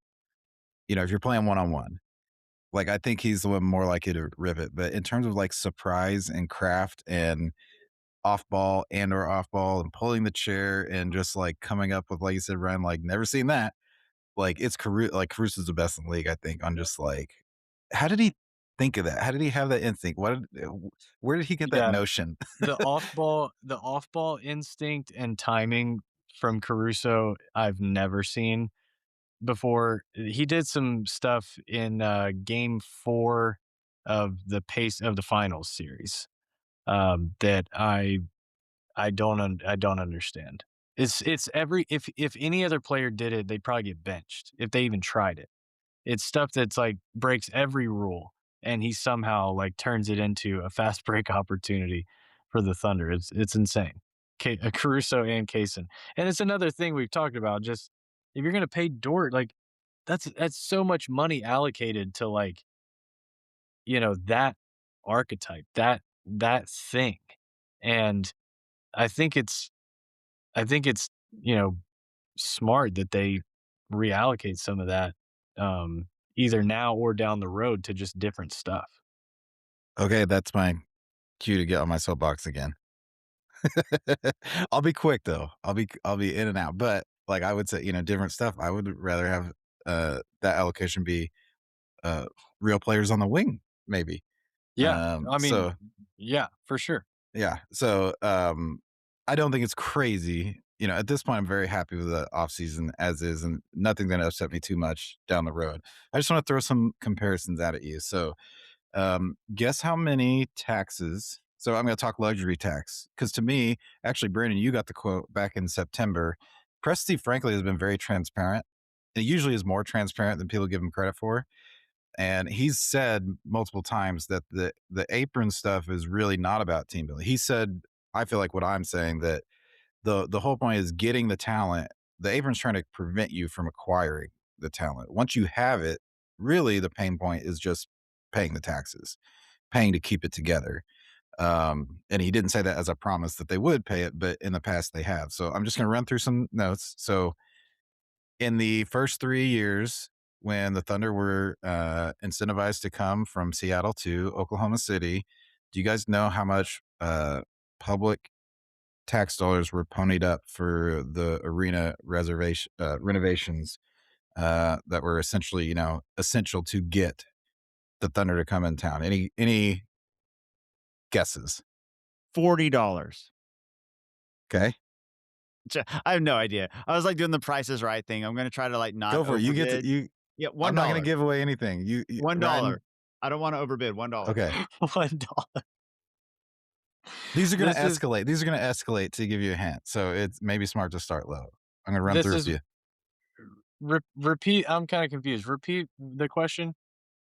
If you're playing one on one, like I think he's the one more likely to rip it. But in terms of like surprise and craft and off ball and pulling the chair and just like coming up with, like you said, Ryan, like never seen that. Like it's like Caruso's the best in the league, I think. On just like, how did he think of that? How did he have that instinct? Where did he get that Yeah. notion? The off-ball instinct and timing from Caruso, I've never seen before. He did some stuff in, game 4 of the finals series, that I don't understand. It's every if any other player did it, they'd probably get benched if they even tried it. It's stuff that's, like, breaks every rule. and he somehow like turns it into a fast break opportunity for the Thunder. It's insane. Caruso and Kaysen, and it's another thing we've talked about. Just if you're gonna pay Dort, like that's so much money allocated to like that archetype, that thing, and I think it's I think it's you know smart that they reallocate some of that, either now or down the road to just different stuff. Okay, that's my cue to get on my soapbox again. I'll be quick though. I'll be in and out. But like I would say, different stuff. I would rather have that allocation be uh real players on the wing, maybe. Yeah, I mean, So yeah, for sure. yeah. So I don't think it's crazy. At this point I'm very happy with the offseason as is, and nothing's gonna upset me too much down the road. I just want to throw some comparisons out at you. So guess how many taxes? So I'm going to talk luxury tax because to me, actually, Brandon, you got the quote back in September. Presti, frankly, has been very transparent. It usually is more transparent than people give him credit for. And he's said multiple times that the apron stuff is really not about team building. He said, I feel like what I'm saying that the whole point is getting the talent. The apron's trying to prevent you from acquiring the talent. Once you have it, really the pain point is just paying the taxes, paying to keep it together. And he didn't say that as a promise that they would pay it, but in the past they have. So I'm just going to run through some notes. So in the first 3 years, when the Thunder were incentivized to come from Seattle to Oklahoma City, do you guys know how much public tax dollars were ponied up for the arena reservation renovations that were essentially, essential to get the Thunder to come in town? Any guesses? $40. Okay, I have no idea. I was like doing the Price is Right thing. I'm gonna try to like not go for it. You get to overbid. you. Yeah, I'm one not going to dollar. give away anything. You $1. Ryan. I don't want to overbid. $1. Okay, $1. these are going to This is escalate. These are going to escalate to give you a hint. So it's maybe smart to start low. I'm going to run this through a is few. repeat. I'm kind of confused. Repeat the question.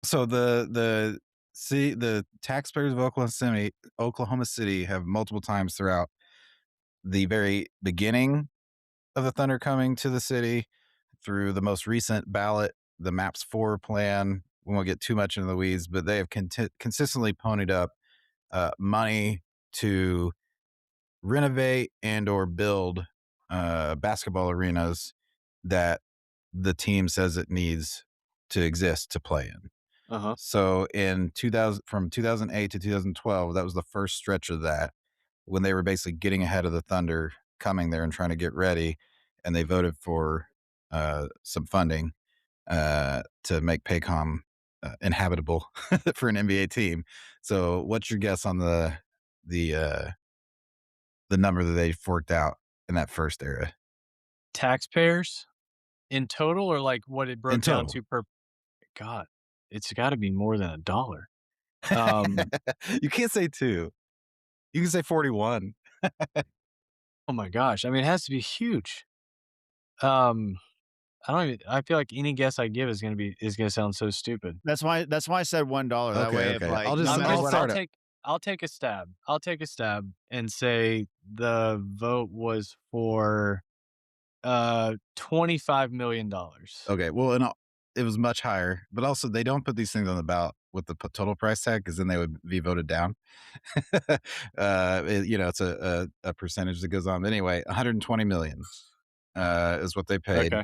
So the taxpayers of Oklahoma City have multiple times throughout the very beginning of the Thunder coming to the city through the most recent ballot, the Maps 4 plan. We won't get too much into the weeds, but they have consistently ponied up money to renovate and or build basketball arenas that the team says it needs to exist to play in. Uh huh. So in 2000, from 2008 to 2012, that was the first stretch of that when they were basically getting ahead of the Thunder coming there and trying to get ready, and they voted for some funding to make Paycom inhabitable for an NBA team. So, what's your guess on the uh, the number that they forked out in that first era Taxpayers in total, or like what it in broke down total? to per. God, it's got to be more than $1. Um. You can't say two. You can say 41. Oh my gosh. I mean, it has to be huge. Um. I don't even. I feel like any guess I give is gonna sound so stupid. That's why I said $1. That Okay, way, if okay. like no I'm matter just I'll what I'll start it. take I'll take a stab. I'll take a stab and say the vote was for, $25 million. Okay, well, and it was much higher, but also they don't put these things on the ballot with the total price tag because then they would be voted down. It's a percentage that goes on. But anyway, 120 million is what they paid, Okay.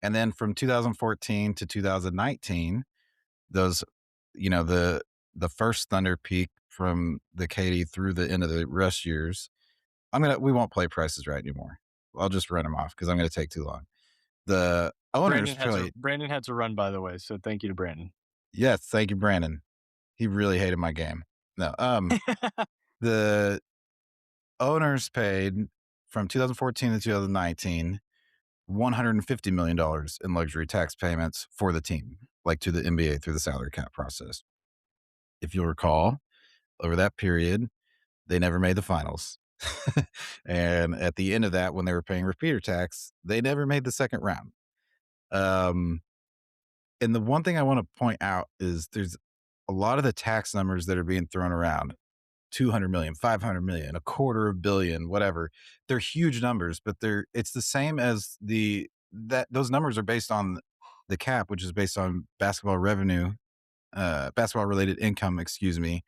and then from 2014 to 2019, those, the first Thunder peak from the Katy through the end of the rush years. We won't play prices right anymore. I'll just run them off because I'm gonna take too long. The owners probably. Brandon had to run, by the way, so thank you to Brandon. Yes, thank you, Brandon. He really hated my game. No, the owners paid from 2014 to 2019 $150 million in luxury tax payments for the team, like to the NBA through the salary cap process. If you'll recall, over that period, they never made the finals. And at the end of that, when they were paying repeater tax, they never made the second round. Um, and the one thing I want to point out is there's a lot of the tax numbers that are being thrown around, 200 million, 500 million, a quarter of billion, whatever. They're huge numbers, but it's the same as that those numbers are based on the cap, which is based on basketball revenue, basketball related income, excuse me,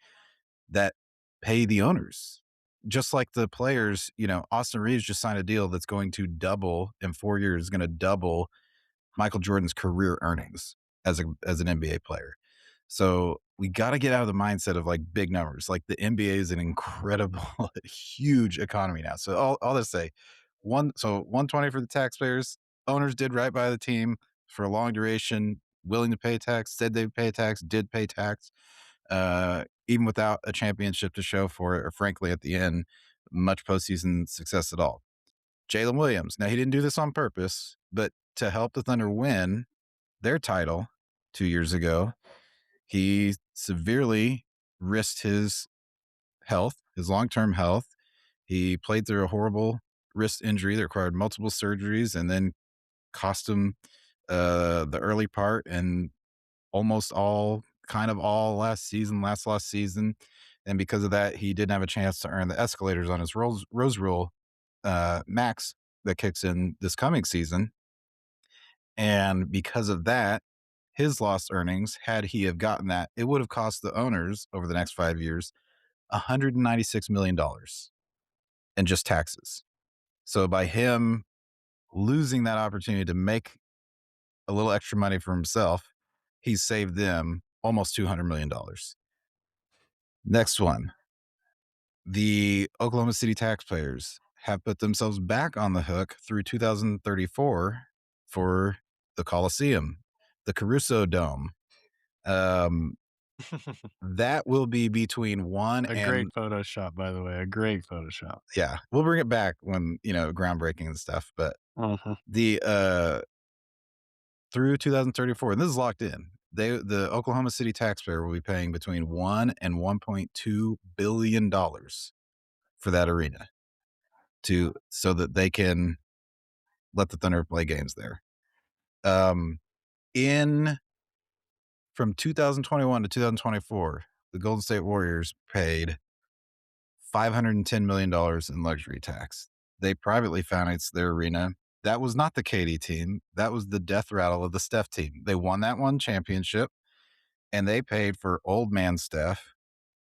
that pay the owners. Just like the players, Austin Reeves just signed a deal that's going to double in 4 years, going to double Michael Jordan's career earnings as an NBA player. So we got to get out of the mindset of like big numbers. Like the NBA is an incredible, huge economy now. So all this say, 120 for the taxpayers. Owners did right by the team for a long duration, willing to pay tax, said they'd pay tax, did pay tax, even without a championship to show for it, or frankly, at the end, much postseason success at all. Jalen Williams. Now, he didn't do this on purpose, but to help the Thunder win their title 2 years ago, he severely risked his health, his long term health. He played through a horrible wrist injury that required multiple surgeries and then cost him the early part and almost all, kind of all last season. And because of that, he didn't have a chance to earn the escalators on his Rose Rule max that kicks in this coming season. And because of that, his lost earnings, had he have gotten that, it would have cost the owners over the next 5 years $196 million in just taxes. So by him losing that opportunity to make a little extra money for himself, he's saved them almost $200 million. Next one, the Oklahoma City taxpayers have put themselves back on the hook through 2034 for the Coliseum, the Caruso Dome. That will be between one A great and Photoshop, by the way, a great Photoshop. yeah, we'll bring it back when, groundbreaking and stuff. But Mhm. the through 2034, and this is locked in. The Oklahoma City taxpayer will be paying between 1 and $1.2 billion for that arena so that they can let the Thunder play games there. In From 2021 to 2024, the Golden State Warriors paid $510 million in luxury tax. They privately financed their arena. That was not the KD team. That was the death rattle of the Steph team. They won that one championship, and they paid for old man Steph,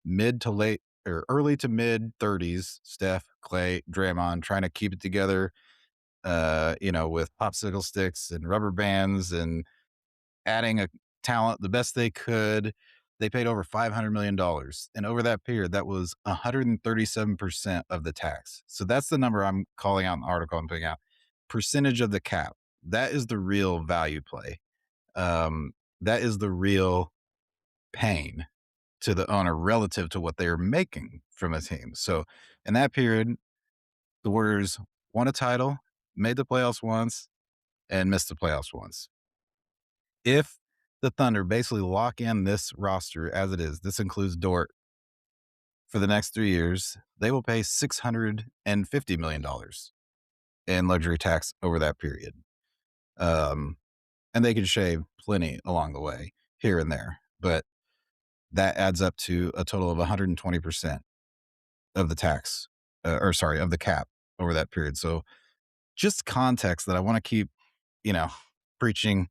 mid to late or early to mid 30s, Steph, Clay, Draymond, trying to keep it together, with popsicle sticks and rubber bands and adding a talent the best they could. They paid over $500 million. And over that period, that was 137% of the tax. So that's the number I'm calling out in the article I'm putting out. Percentage of the cap. That is the real value play. That is the real pain to the owner relative to what they're making from a team. So in that period, the Warriors won a title, made the playoffs once, and missed the playoffs once. If the Thunder basically lock in this roster as it is, this includes Dort for the next 3 years, they will pay $650 million in luxury tax over that period. And they can shave plenty along the way here and there, but that adds up to a total of 120% of the tax, of the cap over that period. So just context that I want to keep, you know, preaching,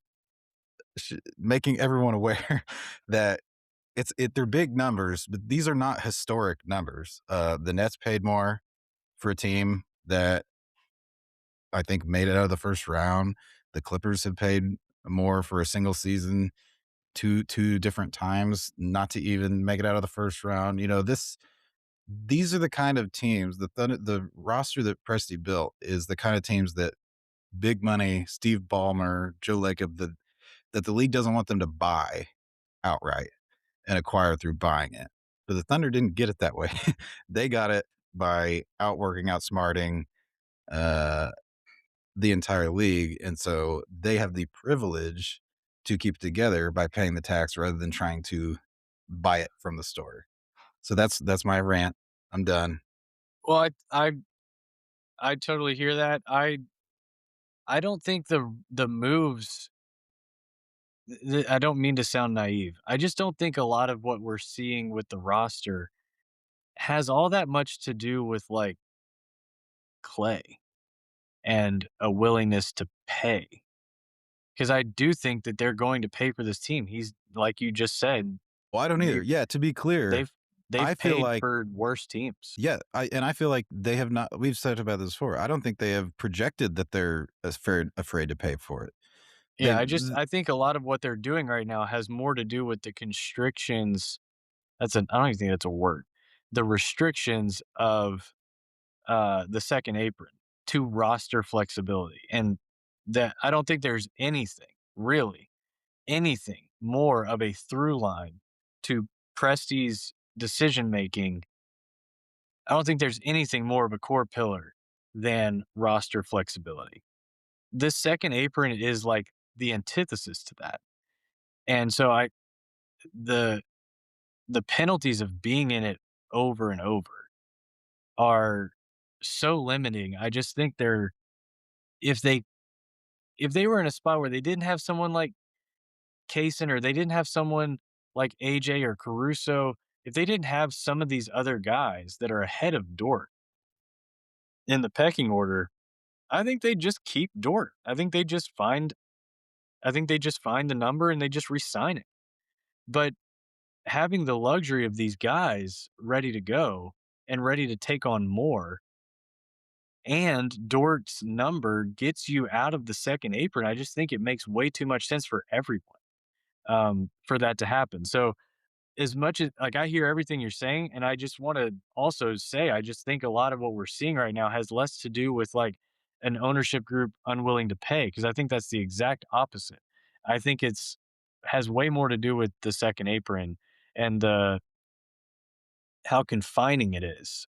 making everyone aware that they're big numbers, but these are not historic numbers. The Nets paid more for a team that I think made it out of the first round. The Clippers have paid more for a single season two different times, not to even make it out of the first round. These are the kind of teams the roster that Presti built is the kind of teams that big money, Steve Ballmer, Joe Lacob, that the league doesn't want them to buy outright and acquire through buying it. But the Thunder didn't get it that way. They got it by outworking, outsmarting uh, the entire league. And so they have the privilege to keep it together by paying the tax rather than trying to buy it from the store. So that's my rant. I'm done. Well, I totally hear that. I don't think the moves I don't mean to sound naive. I just don't think a lot of what we're seeing with the roster has all that much to do with, like, Clay and a willingness to pay. Because I do think that they're going to pay for this team. He's like you just said, Well, I don't either. you Yeah, to be clear, they've they've I feel paid like for worse teams. yeah, I feel like they have not we've said about this before. I don't think they have projected that they're afraid to pay for it. Yeah, They've I think a lot of what they're doing right now has more to do with the constrictions. I don't even think that's a word. The restrictions of the second apron to roster flexibility. And that I don't think there's anything, really, anything more of a through line to Presti's decision making. I don't think there's anything more of a core pillar than roster flexibility. This second apron is like the antithesis to that. And so the the penalties of being in it over and over are so limiting. I just think if they if they were in a spot where they didn't have someone like Cason or they didn't have someone like AJ or Caruso, if they didn't have some of these other guys that are ahead of Dort in the pecking order, I think they just keep Dort. I think they just find the number and they just re-sign it. But having the luxury of these guys ready to go and ready to take on more, and Dort's number gets you out of the second apron, I just think it makes way too much sense for everyone, for that to happen. So as much as like I hear everything you're saying, and I just want to also say, I just think a lot of what we're seeing right now has less to do with like an ownership group unwilling to pay, because I think that's the exact opposite. I think it's has way more to do with the second apron and how confining it is,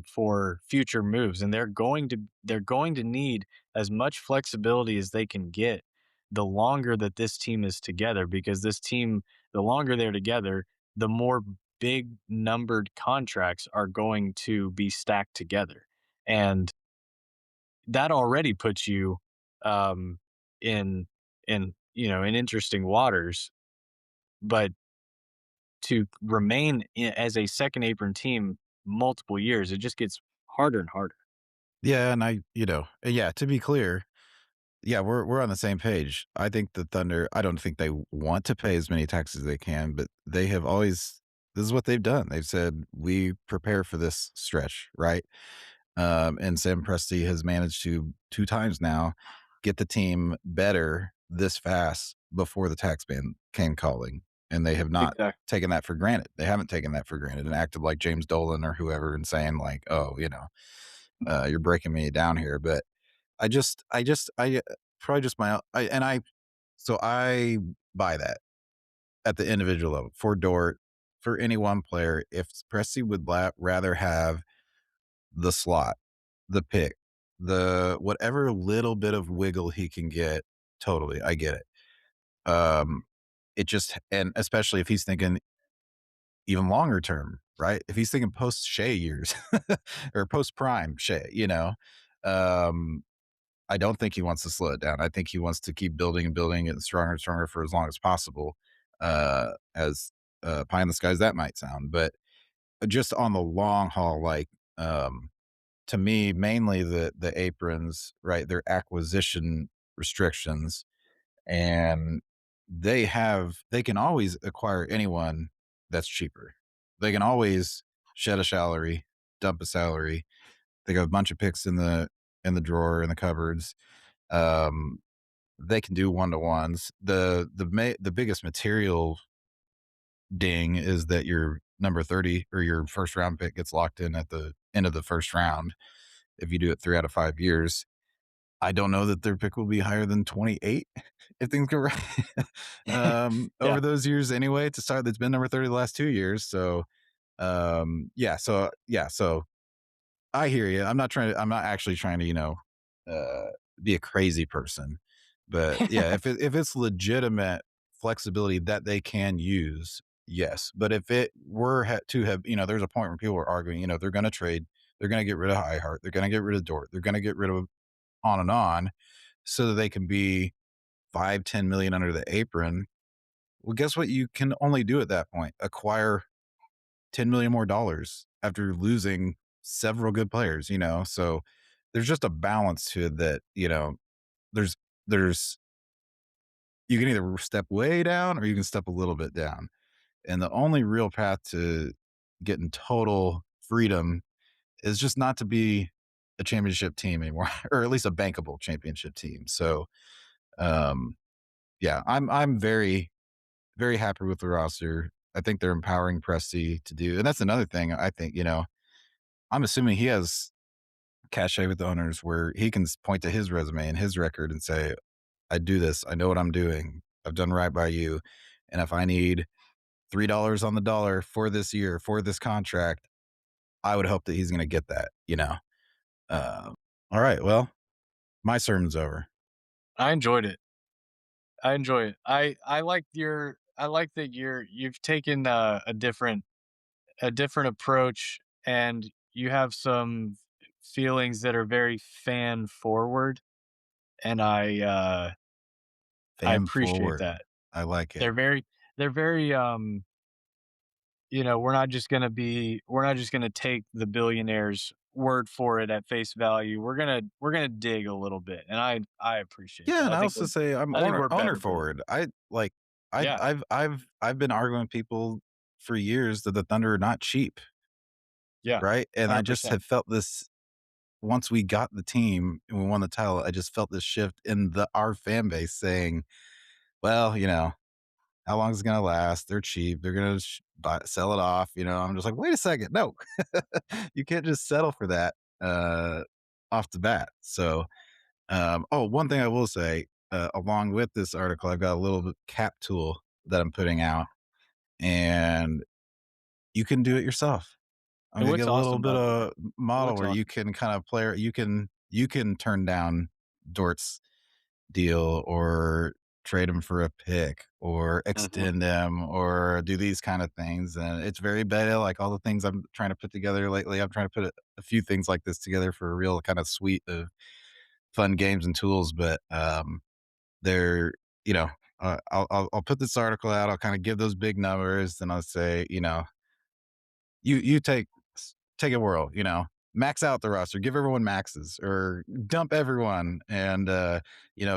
for future moves, and they're going to need as much flexibility as they can get the longer that this team is together, because this team, the longer they're together, the more big numbered contracts are going to be stacked together, and that already puts you, um, in in interesting waters, but to remain as a second apron team multiple years, it just gets harder and harder. yeah, and yeah, to be clear, yeah, we're on the same page. I think the Thunder I don't think they want to pay as many taxes as they can, but they have always this is what they've done. They've said, "We prepare for this stretch," right? And Sam Presti has managed to 2 times now get the team better this fast before the tax ban came calling, and they have not Exactly. taken that for granted. They haven't taken that for granted and acted like James Dolan or whoever and saying like, "Oh, you're breaking me down here." But probably just my I buy that at the individual level for Dort, for any one player. If Presti would rather have the slot, the pick, the whatever little bit of wiggle he can get, totally, I get it. It just and especially if he's thinking even longer term, right? If he's thinking post Shea years or post prime Shea, um, I don't think he wants to slow it down. I think he wants to keep building and building it stronger and stronger for as long as possible. As pie in the skies that might sound, but just on the long haul, to me, mainly the aprons, right? Their acquisition restrictions, and they can always acquire anyone that's cheaper. They can always shed a salary, dump a salary. They got a bunch of picks in the drawer in the cupboards. Um, they can do one to ones. The biggest material ding is that your number 30 or your first round pick gets locked in at the end of the first round if you do it 3 out of 5 years. I don't know that their pick will be higher than 28 if things go right, Yeah. over those years anyway to start that's been number 30 the last 2 years, so, so I hear you. I'm not actually trying to, uh, be a crazy person, but yeah, if it's legitimate flexibility that they can use, yes, but if it were to have there's a point where people are arguing, they're gonna trade, they're gonna get rid of Highheart, they're gonna get rid of Dort, they're gonna get rid of on and on so that they can be 5, 10 million under the apron. Well, guess what? You can only do at that point: acquire 10 million more dollars after losing several good players. So there's just a balance to it that there's there's you can either step way down or you can step a little bit down, and the only real path to getting total freedom is just not to be a championship team anymore, or at least a bankable championship team. So, um, yeah, I'm very very happy with the roster. I think they're empowering Presti to do, and that's another thing. I think I'm assuming he has cachet with the owners where he can point to his resume and his record and say, "I do this. I know what I'm doing. I've done right by you, and if I need $3 on the dollar for this year for this contract, I would hope that he's going to get that." Uh, all right. Well, my sermon's over. I enjoyed it. I enjoy it. I like that you've taken a different approach, and you have some feelings that are very fan forward, and I Fan appreciate forward. that. I like it. They're very they're very we're not just gonna take the billionaire's word for it at face value. We're gonna dig a little bit, and I appreciate Yeah, that. and I also say I'm I think we're owner better for it. forward. I like Yeah, I've been arguing with people for years that the Thunder are not cheap, yeah, right? And I just 100%. have felt this once we got the team and we won the title. I just felt this shift in the our fan base saying, "Well, how long is it gonna last? They're cheap. They're gonna sell it off." I'm just like, wait a second, no, you can't just settle for that off the bat. So, one thing I will say, along with this article, I've got a little cap tool that I'm putting out, and you can do it yourself. I'm And gonna what's get a little awesome bit about that? of model What's where you awesome? can kind of play. You can turn down Dort's deal or trade him for a pick or Mhm. extend him or do these kind of things. And it's very beta, like all the things I'm trying to put together lately. I'm trying to put a few things like this together for a real kind of suite of fun games and tools. But they're, you know, I'll put this article out. I'll kind of give those big numbers, and I'll say, you take a whirl, max out the roster, give everyone maxes or dump everyone and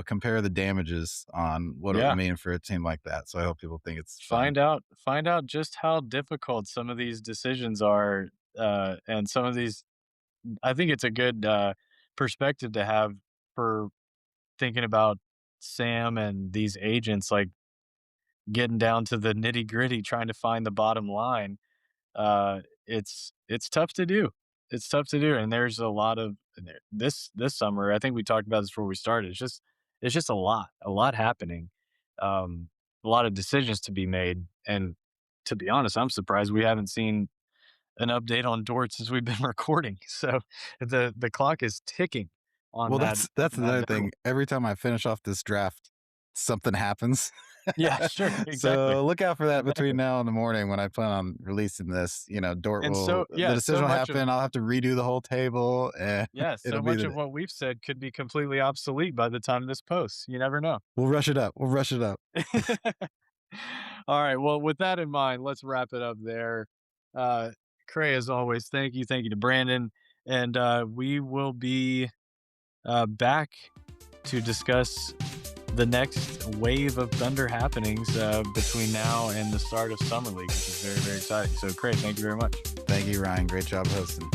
compare the damages on what it would Yeah. mean for a team like that. So I hope people think it's fun. Find out just how difficult some of these decisions are, and some of these I think it's a good, perspective to have for thinking about Sam and these agents, like, getting down to the nitty-gritty, trying to find the bottom line. It's tough to do. It's tough to do, and there's a lot of this summer, I think we talked about this before we started, it's just a lot happening, a lot of decisions to be made, and to be honest, I'm surprised we haven't seen an update on Dort since we've been recording, so the clock is ticking Well, on that's that another thing. deadline. Every time I finish off this draft, something happens. Yeah, sure, exactly, So look out for that between exactly, now and the morning when I plan on releasing this. Dort will the decision so will much of happen. I'll have to redo the whole table, and yeah, it'll so be much the of what we've said could be completely obsolete by the time this posts, you never know. we'll rush it up. We'll rush it up. Alright, well, with that in mind, let's wrap it up there. Uh, Cray, as always, thank you to Brandon, and, we will be, back to discuss the next wave of Thunder happenings, between now and the start of Summer League, which is very, very exciting. So, Cray, thank you very much. Thank you, Ryan. Great job hosting.